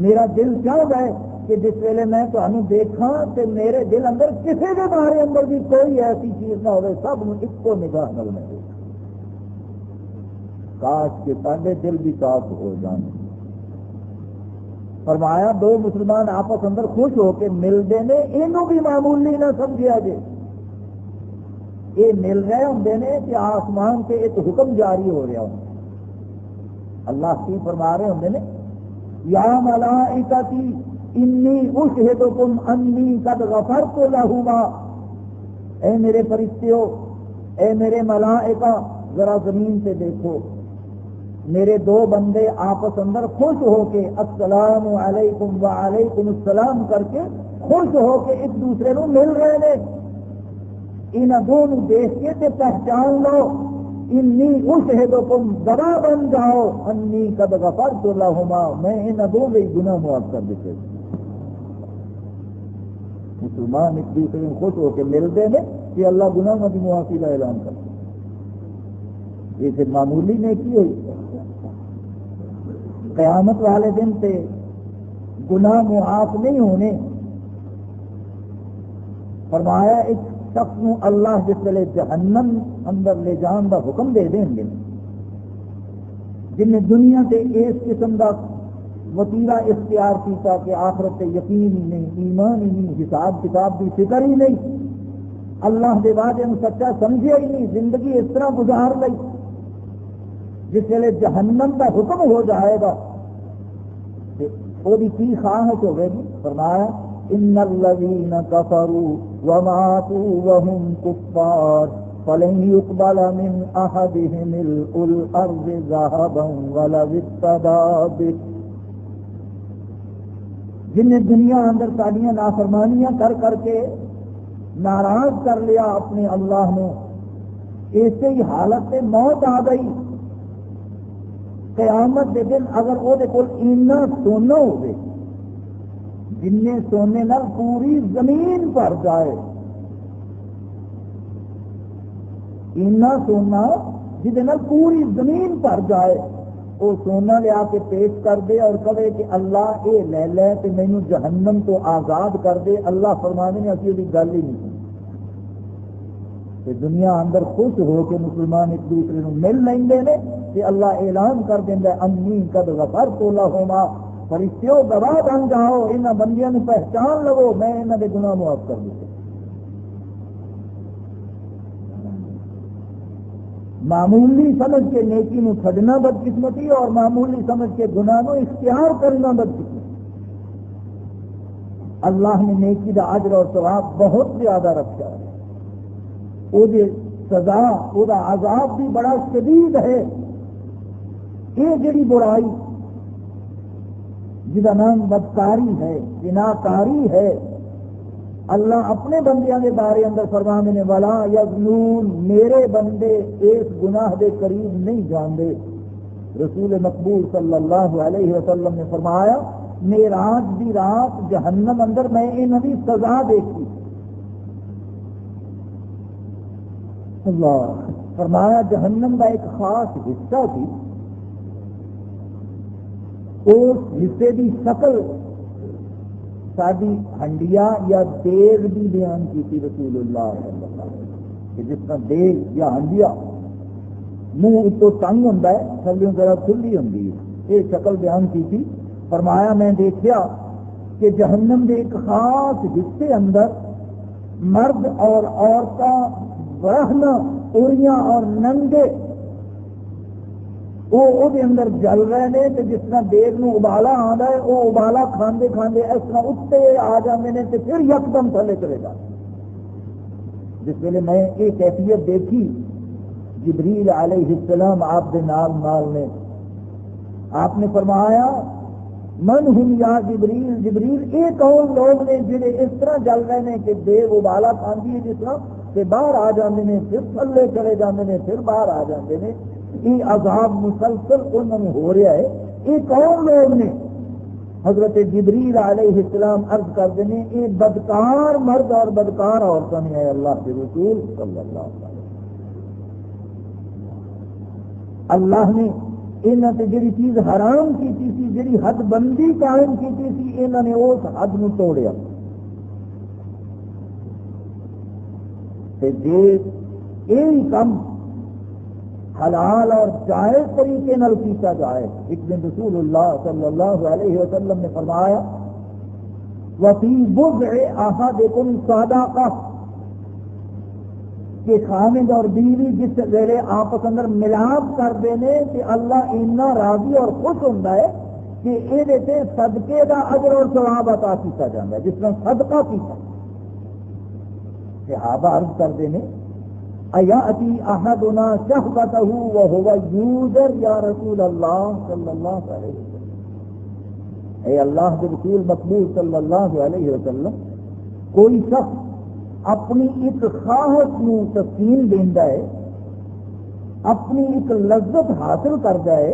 میرا دل چاہ گئے کہ جس ویلے میں تمہیں دیکھا تو میرے دل اندر کسی کے بارے اندر بھی کوئی ایسی چیز نہ ہوئے, سب ایک کو نگاہ نہ لگے. کاش کے سارے دل بھی صاف ہو جانے. فرمایا دو مسلمان آپس اندر خوش ہو کے ملتے ہیں, یہ بھی معمولی نہ سمجھا جائے. یہ مل رہے ہوں نے کہ آسمان سے ایک حکم جاری ہو رہا ہوں. اللہ کی فرما رہے ہوں نے یا ملائکتی انی اشہدکم انی قد غفرت لہما, اے میرے فرشتیوں, اے میرے ملائکہ, ذرا زمین سے دیکھو, میرے دو بندے آپس اندر خوش ہو کے السلام علیکم وعلیکم السلام کر کے خوش ہو کے ایک دوسرے کو مل رہے ہیں. ان دونوں دیکھ کے تے پہچان لو, انی اشہدکم, گواہ بن جاؤ, انی قد غفرت لہما, میں ان دونوں گناہ معاف کر دیتے. مسلمان ایک دوسرے کو خوش ہو کے ملتے ہیں کہ اللہ گناہوں کی معافی کا اعلان کرتے. یہ پھر معمولی نیکی ہوئی. قیامت والے دن سے گناہ معاف نہیں ہونے. فرمایا ایک شخص نو اللہ جس ویلے جہنم اندر لے جان دا حکم دے دیں گے، جن نے دنیا سے اس قسم کا وسیلہ اختیار کیتا کہ آخرت تے یقین ہی نہیں، ایمان ہی نہیں، حساب کتاب کی فکر ہی نہیں، اللہ دے وعدے میں سچا سمجھے ہی نہیں، زندگی اس طرح گزار لئی، جس ویلے جہنم کا حکم ہو جائے گا وہ کی خواہش ہوگی گی؟ فرمایا ان الذین کفروا وماتوا وهم کفار فلن يقبل من احدهم ملء الارض ذهبا ولو افتدى به، جن نے دنیا اندر ساڈیاں نافرمانیاں کر کر کے ناراض کر لیا اپنے اللہ نے، ایسے ہی حالت سے موت آ گئی، قیامت کے دن اگر وہ اینا سونا ہوگی جن نے سونے نال پوری زمین بھر جائے، اینا سونا جہد نال پوری زمین بھر جائے، وہ سونا لیا کے پیش کر دے اور کہے کہ اللہ اے لے لے تے مینوں جہنم تو آزاد کر دے، اللہ فرمانے نے اسی دی گل ہی نہیں کہ دنیا اندر خوش ہو کے مسلمان ایک دوسرے کو مل لیں نے کہ اللہ اعلان کر دیندا ہے انی قد غفرت لہما، فرشتیوں گواہ بن جاؤ، انہاں بندیاں نوں پہچان لو، میں انہاں دے گناہ معاف کر دیتے۔ معمولی سمجھ کے نیکی نو چھڈنا بدقسمتی اور معمولی سمجھ کے گناہ نو اختیار کرنا بدقسمتی۔ اللہ نے نیکی دا اجر اور ثواب بہت زیادہ رکھا ہے، وہ سزا وہ عذاب بھی بڑا شدید ہے۔ یہ جڑی برائی جہاں نام بدکاری ہے، زناکاری ہے، اللہ اپنے بندیاں کے بارے اندر فرمانے نے والا یزنون، میرے بندے اس گناہ دے قریب نہیں جاندے۔ رسول مقبول صلی اللہ علیہ وسلم نے فرمایا معراج دی رات جہنم اندر میں انہاں دی سزا دیکھی، اللہ فرمایا جہنم کا ایک خاص حصہ تھی، اس حصے کی شکل ساری ہنڈیا یا دیگ بھی بیان کی تھی رسول اللہ صلی اللہ علیہ وسلم، کہ جس طرح دیگ یا ہنڈیا منہ اتو تنگ ہوتا ہے تھلیوں ذرا کھلی ہوتی ہے، یہ شکل بیان کی تھی۔ فرمایا میں دیکھا کہ جہنم کے ایک خاص حصے اندر مرد اور عورتیں برہنہ اوریاں اور ننگے وہ اندر جل رہے ہیں، تو جس طرح دیگ نو ابالا آتا ہے وہ ابالا کھاندے کھاندے اس طرح اتنے آ جاتے ہیں تو پھر یکدم تھلے چلے جاتے۔ جس ویلے میں یہ کیفیت دیکھی، جبریل علیہ السلام آپ دے نال نے آپ نے فرمایا من ہم یا جبریل، جبریل یہ کون لوگ نے جڑے اس طرح جل رہے ہیں کہ دیگ ابالا کھاندی ہے جس طرح کہ باہر آ جاندے نے، پھر تھلے چلے جاندے نے، پھر باہر آ جاندے نے، یہ عذاب مسلسل انہوں نے ہو رہا ہے، یہ کون لوگ نے؟ حضرت جبریل علیہ السلام عرض کرتے ہیں یہ بدکار مرد اور بدکار عورتوں نے ہے اللہ کے رسول صلی اللہ علیہ وسلم۔ اللہ نے انہوں نے جڑی چیز حرام کی تھی، جڑی حد بندی قائم کی تھی، انہوں نے اس حد نو توڑیا۔ یہی کم حلال اور جائز طریقے نال کیتا جائے۔ ایک دن رسول اللہ صلی اللہ علیہ وسلم نے فرمایا وفی بضع احدکم صدقہ، کہ خامد اور بیوی جس ویلے آپس اندر ملاپ کرتے ہیں کہ اللہ اتنا راضی اور خوش ہوتا ہے کہ یہ صدقے کا اجر اور ثواب عطا کیتا جاتا ہے، جس طرح صدقہ کیتا۔ صحابہ عرض کرتے ہیں ایاتی احدنا شہوتہ وہو یوزر یا رسول اللہ صلی اللہ علیہ وسلم، اے اللہ کے رسول مقبول صلی اللہ علیہ وسلم، کوئی شخص اپنی ایک خواہش نو تسکین دیندا ہے، اپنی ایک لذت حاصل کرتا ہے،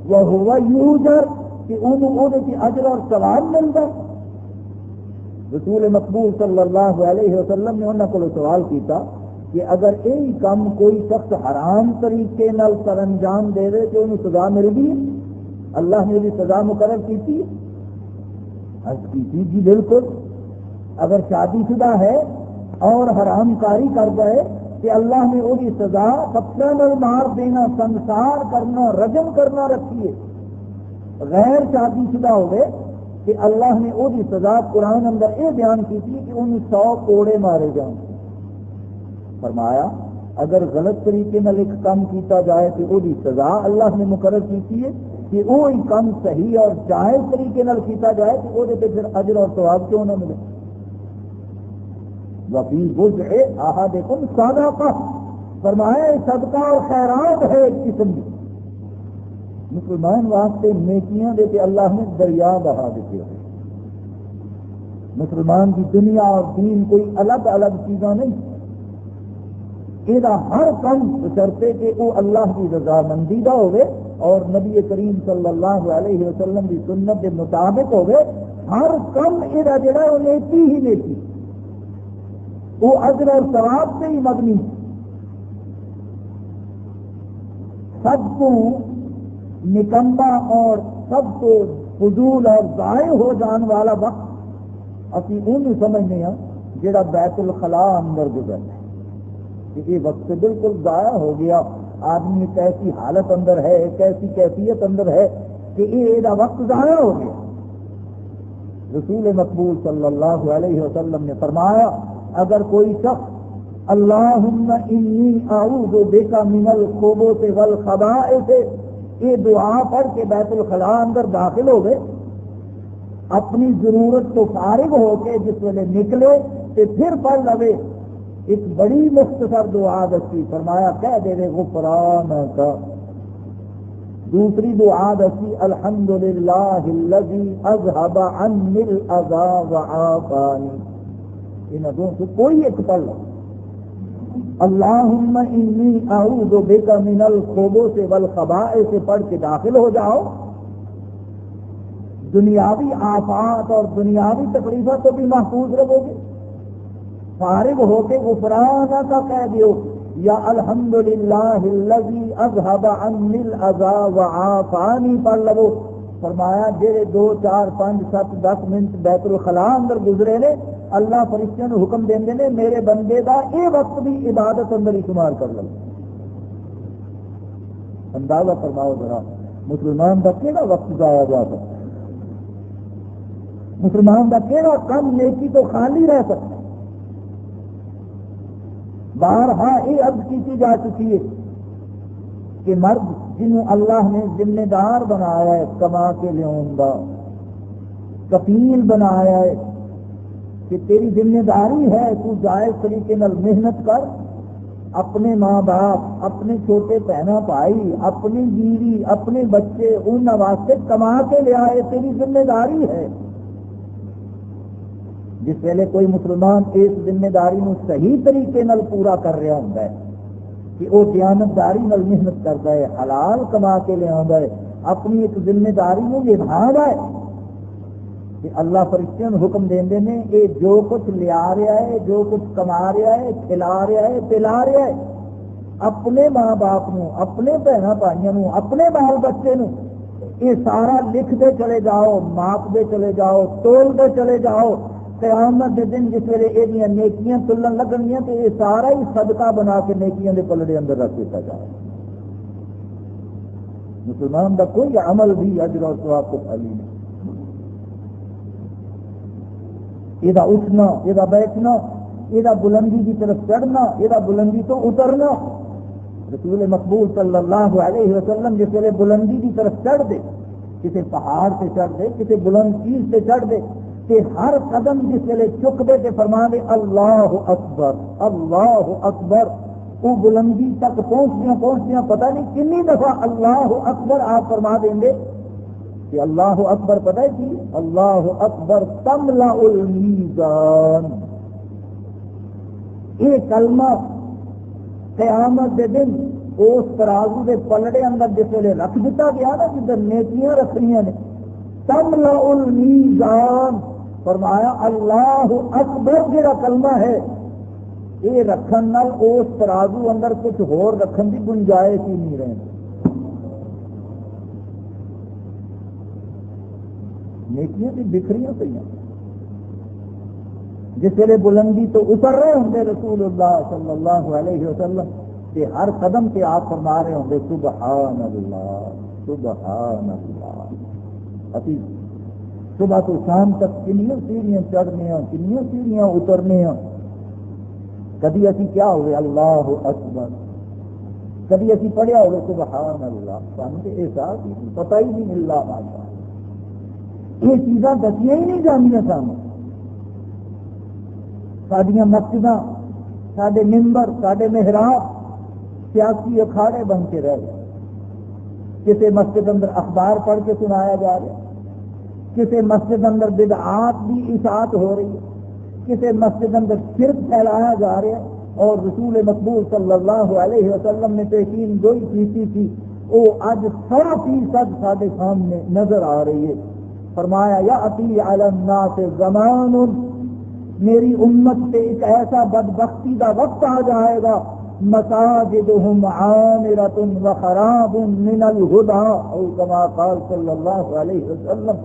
وہو یوزر کہ انہوں نے اجر اور ثواب ملتا ہے۔ رسول مقبول صلی اللہ علیہ وسلم نے انہوں کو سوال کیتا کہ اگر یہی کام کوئی شخص حرام طریقے نال سر انجام دے دے تو انہوں سزا مل گئی، اللہ نے بھی سزا مقرر کی تھی؟ عرض کی تھی جی بالکل، اگر شادی شدہ ہے اور حرام کاری کرتا ہے کہ اللہ نے وہی سزا پتھر نال مار دینا، سنسار کرنا، رجم کرنا رکھی ہے. غیر شادی شدہ ہوئے کہ اللہ نے وہی سزا قرآن اندر یہ بیان کی تھی کہ انہیں 100 کوڑے مارے جان. فرمایا اگر غلط طریقے نال ایک کام کیتا جائے تو وہی سزا اللہ نے مقرر کی ہے کہ وہی کام صحیح اور جائز طریقے نال کیتا جائے تو وہ پھر اجر اور ثواب کیوں نہ ملے. وفی وسع احدکم صدقہ، فرمایا صدقہ اور خیرات ہے ایک قسم کی. مسلمان واسطے نیکیاں دے کے اللہ نے دریا بہا دیتے ہوئے. مسلمان کی دنیا اور دین کوئی الگ الگ چیزاں نہیں، یہ ہر کام بشرطے کہ وہ اللہ کی رضامندی کا ہوئے اور نبی کریم صلی اللہ علیہ وسلم کی سنت کے مطابق ہوئے. ہر کام یہ جڑا وہ نیکی ہی نیکی، وہ اجر اور ثواب سے ہی مبنی. سب کو نکما اور سب کو فضول اور ضائع ہو جان والا وقت اسی انہوں سمجھنے ہیں جڑا بیت الخلاء اندر گزرنا ہے کہ یہ وقت بالکل ضائع ہو گیا. آدمی ایک ایسی حالت اندر ہے، ایک ایسی کیفیت اندر ہے کہ یہ وقت ضائع ہو گیا. رسول مقبول صلی اللہ علیہ وسلم نے فرمایا اگر کوئی شخص اللہم انی اعوذ بک من الخبث والخبائث یہ دعا پڑھ کے بیت الخلاء اندر داخل ہو گئے، اپنی ضرورت تو فارغ ہو کے جس ویلے نکلے تو پھر پڑھ لوے ایک بڑی مختصر دعا دسی. فرمایا کہہ دے دے غفران کا. دوسری دعا دسی الحمدللہ الذی اذهب عنی الاذى وعافانی. ان دونوں سے کوئی ایک پڑھ لو. اللہم انی اعوذ بک من الخبث والخبائث سے پڑھ کے داخل ہو جاؤ. دنیاوی آفات اور دنیاوی تکلیفوں تو بھی محفوظ رہو گے. فارغ ہو کے غفران کا کہہ دیو یا الحمدللہ الذی اذهب عنی الاذى وعافانی پڑھ لو. فرمایا جڑے 2 4 5 7 10 منٹ بیت الخلاء اندر گزرے نے اللہ فرشتوں نے حکم دیندے نے میرے بندے دا یہ وقت بھی عبادت اندر ہی شمار کر لو. اندازہ فرماؤ ذرا مسلمان کا کیڑا وقت ضائع جا سکتا ہے، مسلمان کا کیڑا کم نیکی تو خالی رہ سکتا ہے. بارہا یہ عرض کی جا چکی ہے کہ مرد جنہوں اللہ نے ذمہ دار بنایا ہے کما کے لیاؤں گا، کفیل بنایا ہے کہ تیری ذمہ داری ہے تو جائز طریقے نال محنت کر، اپنے ماں باپ، اپنے چھوٹے بہنا بھائی، اپنی بیوی، اپنے بچے ان واسطے کما کے لیا ہے، تیری ذمہ داری ہے. جس ویلے کوئی مسلمان اس ذمہ داری نو صحیح طریقے نال پورا کر رہا ہوتا ہے کہ وہ دیانتداری نال محنت کرتا ہے، حلال کما کے لے آتا ہے، اپنی ایک ذمہ داری نو نبھاتا ہے کہ اللہ فرشتوں نے حکم دیندے نے یہ جو کچھ لیا رہا ہے، جو کچھ کما رہا ہے، کھلا رہا ہے، پلا رہا ہے، اپنے ماں باپ نو، اپنے بہنوں بھائیوں نو، اپنے بال بچے نو یہ سارا لکھتے چلے جاؤ، ماپتے چلے جاؤ، تولتے چلے جاؤ. قیامت کے دن جس ویلے یہ نیکیاں تلن لگنیاں تو یہ سارا ہی صدقہ بنا کے نیکیاں دے پلڑے اندر رکھ دیتا جائے. مسلمان کا کوئی عمل بھی اجر اور ثواب کو خالی نہیں. یہ اٹھنا، یہ بیٹھنا، یہ بلندی کی طرف چڑھنا، یہ بلندی تو اترنا. رسول مقبول صلی اللہ علیہ وسلم جس ویلے بلندی کی طرف چڑھ دے، کسی پہاڑ سے چڑھ دے، کسی بلند چیز سے چڑھ دے کہ ہر قدم جس ویلے چک دے کہ فرما دے اللہ اکبر اللہ اکبر. وہ بلندی تک پہنچدیاں پتہ نہیں کنی دفعہ اللہ اکبر آپ فرما دیں گے کہ اللہ اکبر پتہ ہے کہ اللہ اکبر تملا المیزان. یہ کلمہ قیامت دے دن اس ترازو کے پلڑے اندر جس ویلے رکھ دیتا گیا نا جدھر نیکیاں رکھنیاں نے تملا المیزان. فرمایا اللہ اکبر جڑا کلمہ ہے یہ رکھن نال اس ترازو اندر کچھ ہور رکھن کی گنجائش ہی نہیں رہی. نیکیاں بھی بکھریاں پہ جس ویلے بلندی تو اتر رہے ہوں رسول اللہ صلی اللہ علیہ وسلم کہ ہر قدم پہ آپ فرما رہے ہوں سبحان اللہ سبحان اللہ. ابھی صبح تو شام تک کنیاں سیڑھیاں چڑھنے ہیں کنیاں سیڑھیاں اترنے ہیں. کبھی اسی کیا ہوئے اللہ اکبر, کبھی اسی پڑھیا ہوئے سبحان اللہ, سانو تو احساس ہی پتہ ہی نہیں مل رہا. یہ چیزاں دسیاں ہی نہیں جانیاں سانو. ساڈیاں مسجداں ساڈے ممبر ساڈے محراب سیاسی اکھاڑے بن کے رہ گئے. کسی مسجد اندر اخبار پڑھ کے سنایا جا رہا, کسی مسجد اندر بدعات کی اشاعت ہو رہی ہے, کسی مسجد اندر شرک پھیلایا جا رہا ہے. اور رسول مقبول صلی اللہ علیہ وسلم نے یقین گوئی کی تھی وہ آج 100% سارے سامنے نظر آ رہی ہے. فرمایا یاتی علی الناس زمان, میری امت پہ ایک ایسا بدبختی کا وقت آ جائے گا مساجدہم عامرۃ وخراب من الہدی او کما قال صلی اللہ علیہ وسلم.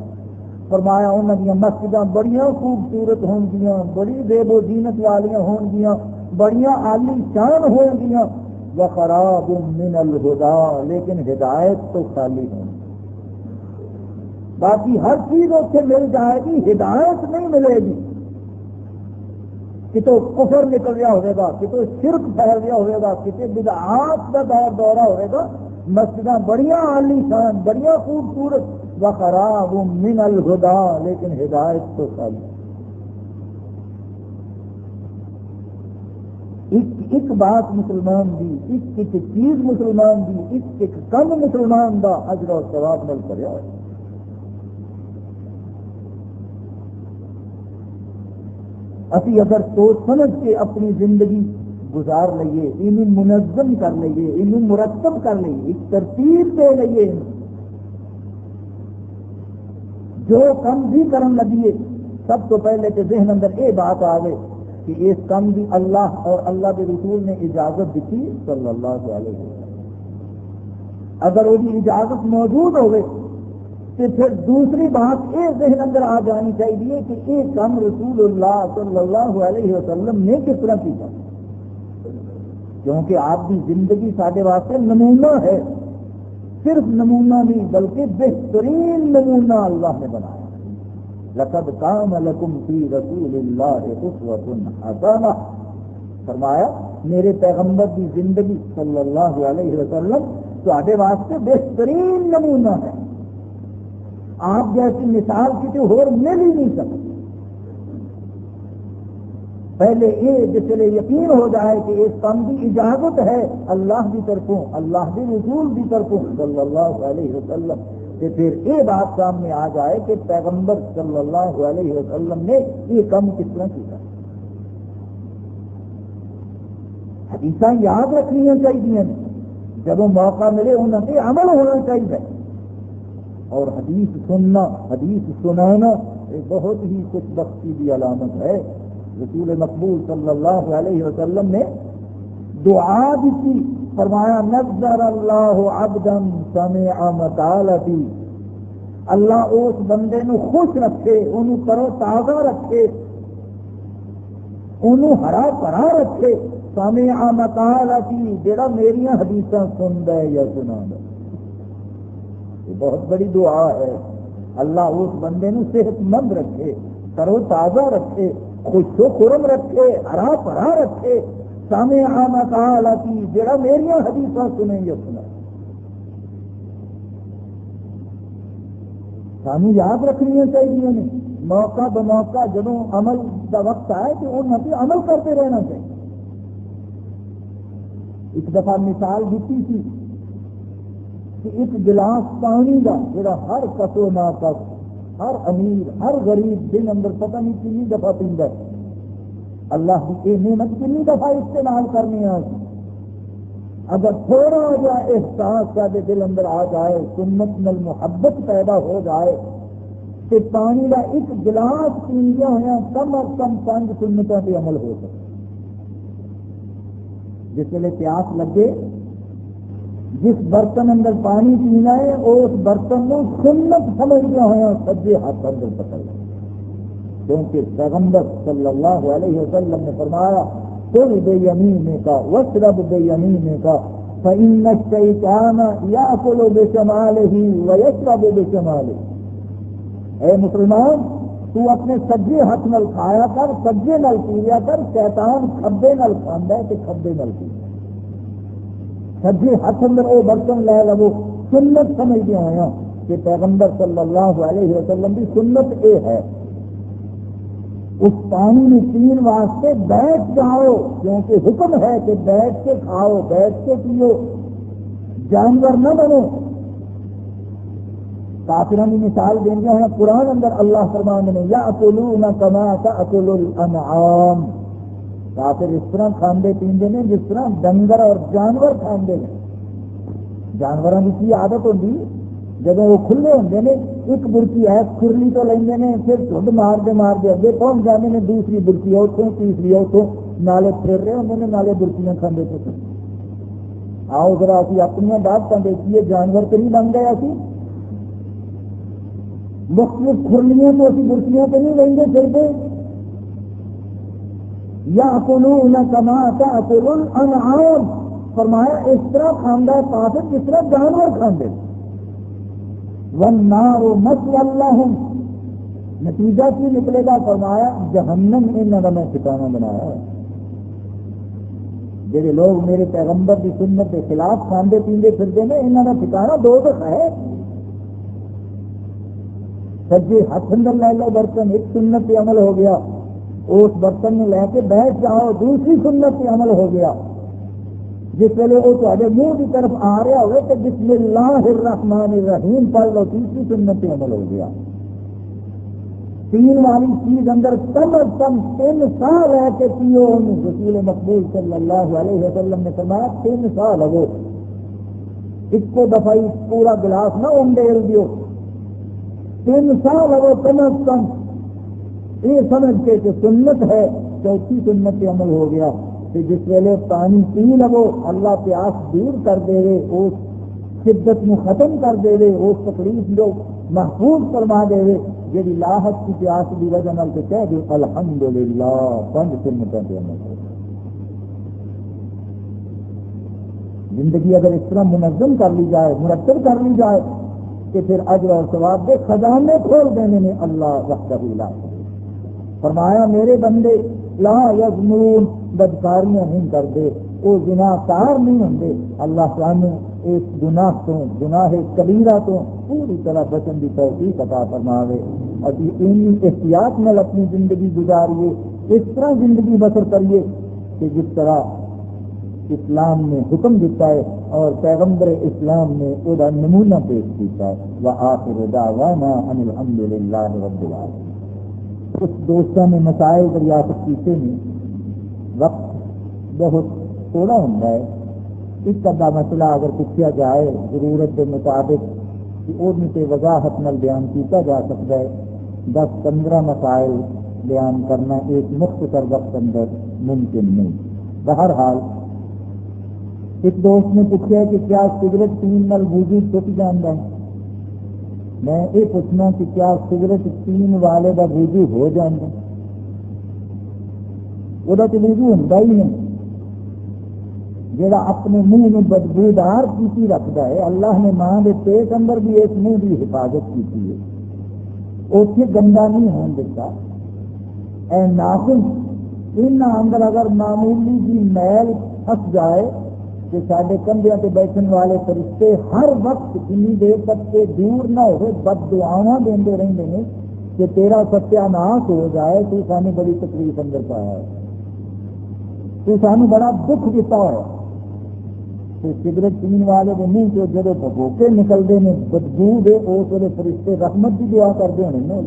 فرمایا انہاں دی مسجداں بڑیاں خوبصورت ہون گیاں, بڑی زیب و زینت والیاں ہون گیاں, بڑیاں عالی شان ہون گیاں, وخراب من الہدی, لیکن ہدایت تو خالی ہوں. باقی ہر چیز اتنے مل جائے گی, ہدایت نہیں ملے گی. کتوں کفر نکل رہا ہوئے گا, کتوں شرک پھیل رہا ہوئے گا, کتنے بدعات کا دورہ ہوئے گا. مسجداں بڑیاں عالی شان بڑیاں خوبصورت, وخراب من الہدی, لیکن ہدایت تو خالی. ایک بات مسلمان دی, ایک چیز مسلمان دی, ایک کم مسلمان دا اجر و ثواب مل کریا ہے. اسی اگر سوچ سمجھ کے اپنی زندگی گزار لئیے, انہیں منظم کر لئیے, انہیں مرتب کر لئیے, ایک ترتیب دے لئیے, جو کم بھی کرن لگیے سب تو پہلے کے ذہن اندر یہ بات آئے کہ اس کم بھی اللہ اور اللہ کے رسول نے اجازت دیتی صلی اللہ علیہ وسلم. اگر وہ اجازت موجود ہوئے تو پھر دوسری بات یہ ذہن اندر آ جانی چاہیے کہ یہ کام رسول اللہ صلی اللہ علیہ وسلم نے کس طرح کیا, کیونکہ آپ کی زندگی سارے واسطے نمونہ ہے. صرف نمونہ نہیں بلکہ بہترین نمونہ اللہ نے بنایا. لقد کان لکم فی رسول اللہ اسوۃ حسنہ, فرمایا میرے پیغمبر کی زندگی صلی اللہ علیہ وسلم تھوڑے واسطے بہترین نمونہ ہے. آپ جیسی مثال کسی اور مل ہی نہیں سکتی. پہلے یہ جس لئے یقین ہو جائے کہ اس کام کی اجازت ہے اللہ کی طرفوں, اللہ کے رسول کی طرفوں صلی اللہ علیہ وسلم, کہ پھر یہ بات سامنے آ جائے کہ پیغمبر صلی اللہ علیہ وسلم نے یہ کام کس طرح کیا. حدیثاں یاد رکھنی چاہیے, جب موقع ملے انہوں نے عمل ہونا چاہیے. اور حدیث سننا حدیث سنانا یہ بہت ہی خوش بختی کی علامت ہے. رسول مقبول صلی اللہ علیہ وسلم نے دعا دی, فرمایا نذر اللہ عبدا سمع مقالتی, اللہ اس بندے نو خوش رکھے, انہوں کرو تازہ رکھے, انہوں ہرا بھرا رکھے, سمع مقالتی, جڑا میریاں حدیثاں سندا ہے یا سنانا. یہ بہت بڑی دعا ہے. اللہ اس بندے نو صحت مند رکھے, ترو تازہ رکھے, خوش و خرم رکھے, ہرا بھرا رکھے. سامع مقالتی, جڑا میریاں حدیثاں سنے یا سنا. سانو یاد رکھنی چاہیے نے موقع بموقع جدوں عمل کا وقت آئے کہ انہوں نے عمل کرتے رہنا چاہیے. ایک دفعہ مثال دیتی تھی کہ ایک گلاس پانی کا جڑا ہر کس و ناکس, ہر امیر ہر غریب دن اندر پتہ نہیں کتنی دفعہ پیندا ہے. اللہ کی یہ نعمت کتنی دفعہ استعمال کرنی ہے. اگر تھوڑا جا احساس سارے دل اندر آ جائے, سنت نال محبت پیدا ہو جائے, کہ پانی کا ایک گلاس پیندیا ہوا کم از کم 5 سنتوں پہ عمل ہو سکے. جس ویلے پیاس لگے, جس برتن اندر پانی پینا ہے اس برتن کو سنت سمجھنا ہوا سجے ہاتھ اندر پکڑ لے. کیونکہ پیغمبر صلی اللہ علیہ وسلم نے فرمایا کل بیمینک واشرب بیمینک فإن الشیطان یأکل بشمالہ ویشرب بشمالہ. اے مسلمان تو اپنے سجے ہاتھ نال کھایا کر، سجے نال پیا کر، شیطان کھبے نال کھاندا ہے تے کھبے نال پیا. سجے ہاتھ اندر وہ برتن لے لو. سنت سمجھتے آیا کہ پیغمبر صلی اللہ علیہ وسلم کی سنت یہ ہے اس پانی میں پین واسطے بیٹھ جاؤ، کیونکہ حکم ہے کہ بیٹھ کے کھاؤ، بیٹھ کے پیو، جانور نہ بنو. کافروں کی مثال دینی ہے قرآن اندر اللہ فرمانے میں یأکلون کما تأکل الانعام. کافر اس طرح کھاندے پیندے نے جس طرح ڈنگر اور جانور کھاندے ہیں. جانوروں کی کی عادت ہوتی جب وہ کھلے ہوتے ہیں ایک برکی ہے کھرلی تو لیندے نے پھر ٹھڈ مارتے مارتے اگے پہنچ جاتے ہیں، دوسری برکی اتوں تیسری اتوں نالے پھر رہے ہوتے ہیں، نالے برکیاں کھاندے پھر. آؤ ذرا اسی اپنی باتیں دیکھیے جانور کہیں بن گئے اسی مختلف کھرلیاں تو اسی برکیاں پہ نہیں رہیں گے پھرتے. یأکلون کما تأکل الانعام فرمایا اس طرح کھاندا ہے کافر جس طرح جانور کھاندے. والنار مثوی لہم نتیجہ کی نکلے گا فرمایا جہنم انہاں دا میں ٹھکانہ بنایا ہے. جڑے لوگ میرے پیغمبر کی سنت کے خلاف کھاندے پیندے پھرتے ہیں انہاں دا ٹھکانہ دوزخ ہے. سجے ہاتھ اندر لے لو برتن، ایک سنت پہ عمل ہو گیا، اس برتن میں لے کے بیٹھ جاؤ، دوسری سنت پہ عمل ہو گیا. جس ویلے وہ تھوڑے منہ کی طرف آ رہا ہوئے تو بسم اللہ الرحمن الرحیم پڑھ لو، تیسری سنت پہ عمل ہو گیا. پین والی چیز اندر کم از کم 3 سال ہے کہ پیو. رسول مقبول صلی اللہ علیہ وسلم نے فرمایا 3 سال ہو ایک کو دفعہ پورا گلاس نہ انڈیل دیو. 3 سال ہو کم از کم یہ سمجھ کے کہ سنت ہے. چوتھی سنت پہ عمل ہو گیا کہ جس ویلے پانی پی لو اللہ پیاس دور کر دے رہے، اس شدت میں ختم کر دے رہے، اس تکلیف جو محفوظ فرما دے رہے، جی لاحت کی پیاس کی وجہ نال تو کہہ دے الحمدللہ 5 سنتوں پہ عمل ہو. زندگی اگر اس طرح منظم کر لی جائے، مرتب کر لی جائے کہ پھر اجر اور ثواب کے خزانے کھول دینے میں اللہ وحدہ لا شریک. فرمایا میرے بندے لا یزنون بدکاریاں نہیں کرتے، وہ زناکار نہیں ہوتے. اللہ سانو اس گناہ تو گناہ کبیرہ تو پوری طرح بچن کی توفیق عطا فرماوے. ابھی ان احتیاط میں اپنی زندگی گزاریے، اس طرح زندگی بسر کریے کہ جس طرح اسلام نے حکم دیتا ہے اور پیغمبر اسلام نے وہ نمونہ پیش کیا ہے. وآخر دعوانا ان الحمدللہ رب العالمین. کچھ دوستوں نے مسائل دریافت کیتے ہیں، وقت بہت تھوڑا ہوتا ہے. ایک ادھا مسئلہ اگر پوچھا جائے ضرورت کے مطابق کہ ان سے وضاحت نال بیان کیا جا سکتا ہے. 10-15 مسائل بیان کرنا ایک مختصر وقت اندر ممکن نہیں. بہرحال ایک دوست نے پوچھا کہ کیا سگریٹ پین نال وضو ٹوٹ جاتا ہے؟ میں یہ پوچھنا کہ کیا سگریٹ پین والے کا وضو ہو جاتا ہے؟ وہ تو وضو ہوتا ہی نہیں. جڑا اپنے منہ میں بدبودار چیزی رکھتا ہے، اللہ نے ماں کے پیٹ اندر بھی اس منہ کی حفاظت کی ہے، اسے گندا نہیں ہون دیتا. اے ناخن ان اندر اگر معمولی کی میل پھنس جائے کہ سارے کندھیاں تے بیٹھن والے فرشتے ہر وقت اتنی دیر تک کے دور نہ ہو بد دعاواں دیندے رہندے ہیں کہ تیرا ستیہ ناش ہو جائے تو سانو بڑی تکلیف اندر پایا ہے، تو سانو بڑا دکھ دیتا ہے. تو سگریٹ پین والے کے منہ سے جب بھگوکے نکلتے ہیں بدبو دے اس ویلے فرشتے رحمت کی دعا کرتے ہونے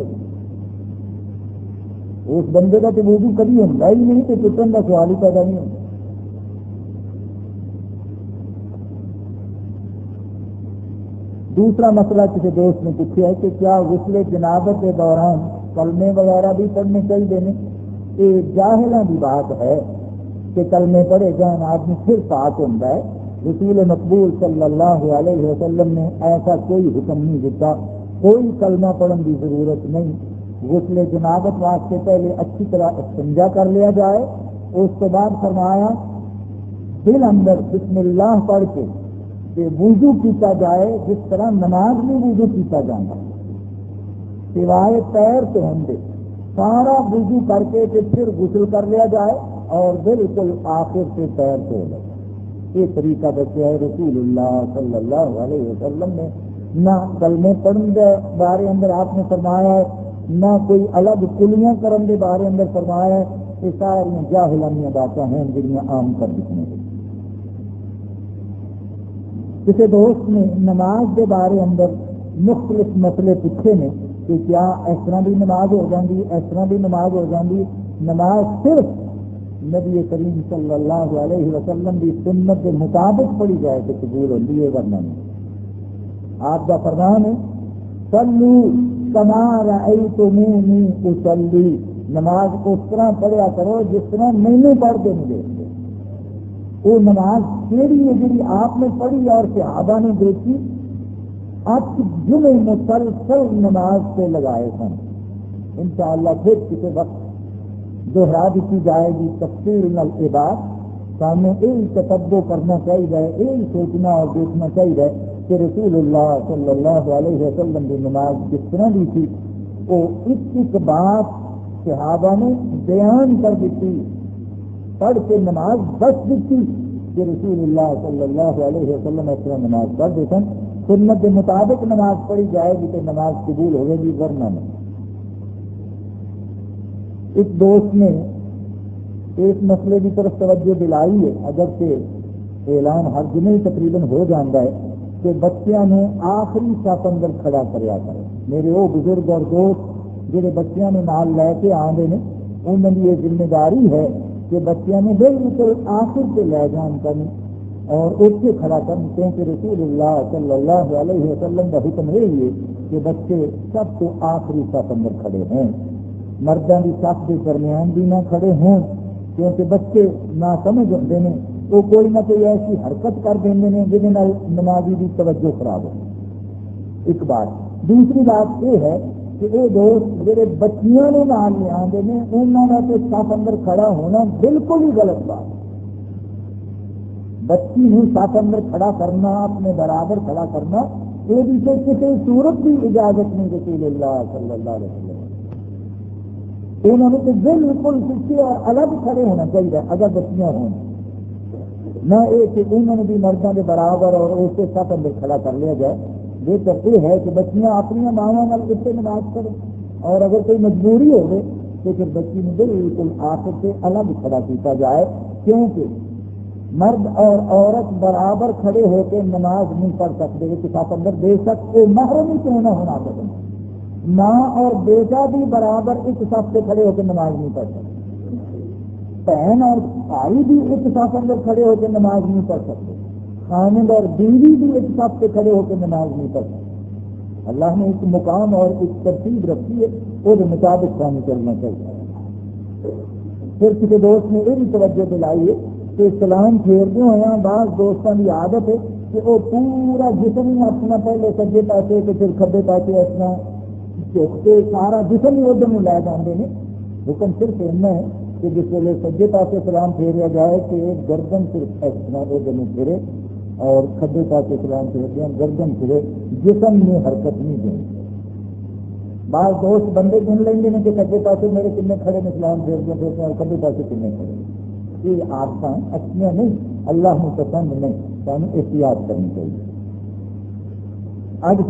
اس بندے کا تو وضو کبھی ہوتا ہی نہیں، تو ٹوٹن کا سوال ہی پیدا نہیں ہوتا. دوسرا مسئلہ کسی دوست نے پوچھا ہے کہ کیا غسل جنابت کے دوران کلمے وغیرہ بھی پڑھنے چاہیے؟ یہ جاہلاں کی بات ہے کہ کلمے پڑھے جان آدمی پھر پاک ہوتا ہے. رسول مقبول صلی اللہ علیہ وسلم نے ایسا کوئی حکم نہیں دیتا، کوئی کلمہ پڑھنے کی ضرورت نہیں. غسل جنابت واسطے پہلے اچھی طرح استنجا کر لیا جائے، اس کے بعد فرمایا دل اندر بسم اللہ پڑھ کے کہ وضو کیتا جائے جس طرح نماز میں وضو کیتا جانا، سوائے پیر تو ہم دے سارا وضو کر کے پھر غسل کر لیا جائے اور بالکل آخر سے پیر دھو لے۔ یہ طریقہ بچے ہے رسول اللہ صلی اللہ علیہ وسلم نے، نہ کلمے پڑھنے کے بارے اندر آپ نے فرمایا ہے، نہ کوئی الگ کلیاں کرنے کے بارے اندر فرمایا ہے۔ یہ ساری جاہلانیاں باتیں ہیں جنہیں عام کر دیکھنے کو۔ کسی دوست نے نماز کے بارے اندر مختلف مسئلے پوچھے نے کہ کیا اس طرح بھی نماز ہو جاتی، اس طرح بھی نماز ہو جاتی، نماز صرف نبی کریم صلی اللہ علیہ وسلم کی سنت کے مطابق پڑھی جائے تو قبول ہوتی ہے، ورنہ نہیں۔ آپ کا فرمان ہے صلو کما رأیتمونی اصلی، نماز اس طرح پڑھیا کرو جس طرح میں نے پڑھتے نہیں دیکھتے۔ وہ نماز کیڑی ہے جی آپ نے پڑھی اور صحابہ نے دیکھی؟ 8 جمعے مسلسل نماز پہ لگائے سن، انشاءاللہ پھر کسی وقت دوہرا دیتی جائے گی تفسیر العباد۔ سامنے یہی تتبع کرنا چاہیے، یہی سوچنا اور دیکھنا چاہیے کہ رسول اللہ صلی اللہ علیہ وسلم کی نماز کس طرح دی تھی۔ وہ ایک بات صحابہ نے بیان کر دیتی، پڑھ کے نماز بس دیتی کہ رسول اللہ صلی اللہ علیہ وسلم اس طرح نماز پڑھ دیتے ہیں۔ سنت کے مطابق نماز پڑھی جائے گی تو نماز قبول ہوگی گی، ورنہ نہیں۔ ایک دوست نے ایک مسئلے کی طرف توجہ دلائی ہے، اگرچہ اعلان ہر جمعے تقریباً ہو جاتا ہے کہ بچیاں نے آخری صف اندر کھڑا کریا کرے۔ میرے وہ بزرگ اور دوست جہے بچیاں نے نال لے کے آتے ہیں انہوں کی یہ ذمہ داری ہے کہ بچیاں نے بالکل آخر سے لے جان کریں اور اتنے کھڑا کریں، کیونکہ رسول اللہ صلی اللہ علیہ وسلم کا حکم یہی ہے کہ بچے سب تو آخری صف اندر کھڑے ہیں، مردوں کی صف کے درمیان بھی نہ کھڑے ہوں، کیونکہ بچے نہ سمجھ ہوتے ہیں، وہ کوئی نہ کوئی ایسی حرکت کر دیں گے جن نمازی کی توجہ خراب ہو۔ ایک بات، دوسری بات یہ ہے کہ یہ دوست جہے بچیاں نے نال لے آتے ہیں انہوں کا تو صف اندر کھڑا ہونا بالکل ہی غلط بات ہے۔ بچی نے صف اندر کھڑا کرنا، اپنے برابر کھڑا کرنا، یہ بھی تو کسی صورت کی اجازت نہیں رسول اللہ صلی اللہ علیہ وسلم۔ انہوں نے تو بالکل کسی اور الگ کھڑے ہونا چاہیے اگر بچیاں ہوں، نہ یہ کہ انہوں نے بھی مردوں کے برابر اور اسے صف اندر کھڑا کر لیا جائے۔ بہتر یہ ہے کہ بچیاں اپنی ماواں اتنے نماز پڑھیں، اور اگر کوئی مجبوری ہوگی تو پھر بچی نے بالکل آخر سے الگ کھڑا کیا جائے، کیونکہ مرد اور عورت برابر کھڑے ہو کے نماز نہیں پڑھ سکتے کہ صف اندر، بے شک وہ محرم ہی کیوں نہ ہونا چاہتے، ماں اور بیٹا بھی برابر ایک صف سے کھڑے ہو کے نماز نہیں پڑھ سکتے، بہن اور بھائی بھی ایک صف اندر کھڑے ہو کے نماز نہیں پڑھ سکتے، خامد اور بیوی بھی ایک صف سے کھڑے ہو کے نماز نہیں پڑھ سکتے۔ اللہ نے ایک مقام اور ایک ترتیب رکھی ہے، وہ مطابق کام چلنا چاہیے۔ پھر کسی دوست نے یہ بھی توجہ دلائی ہے کہ سلام پھیرتے ہوئے بعض دوستوں کی عادت ہے کہ وہ پورا جسم ہی اپنا پہلے سجے پاسے تو پھر کھبے پاسے اپنا چوکتے سارا جسم ہی ادھر لے جاتے ہیں۔ حکم صرف اتنا ہے کہ جس ویلے سجے پاسے سلام پھیریا جائے کہ گردن صرف اس طرح ادھر پھرے اور کھبے پاسے سلام پھیرتے ہیں گردن پھرے، جسم میں حرکت نہیں دیں۔ بعض دوست بندے گن لیں گے کہ کھبے پاسے میرے کتنے کھڑے میں سلام پھیرتے ہیں اور کھبے پاسے کتنے کھڑے، یہ عادتیں اچھیاں نہیں، اللہ کو پسند نہیں، ہمیں احتیاط کرنی چاہیے۔ آج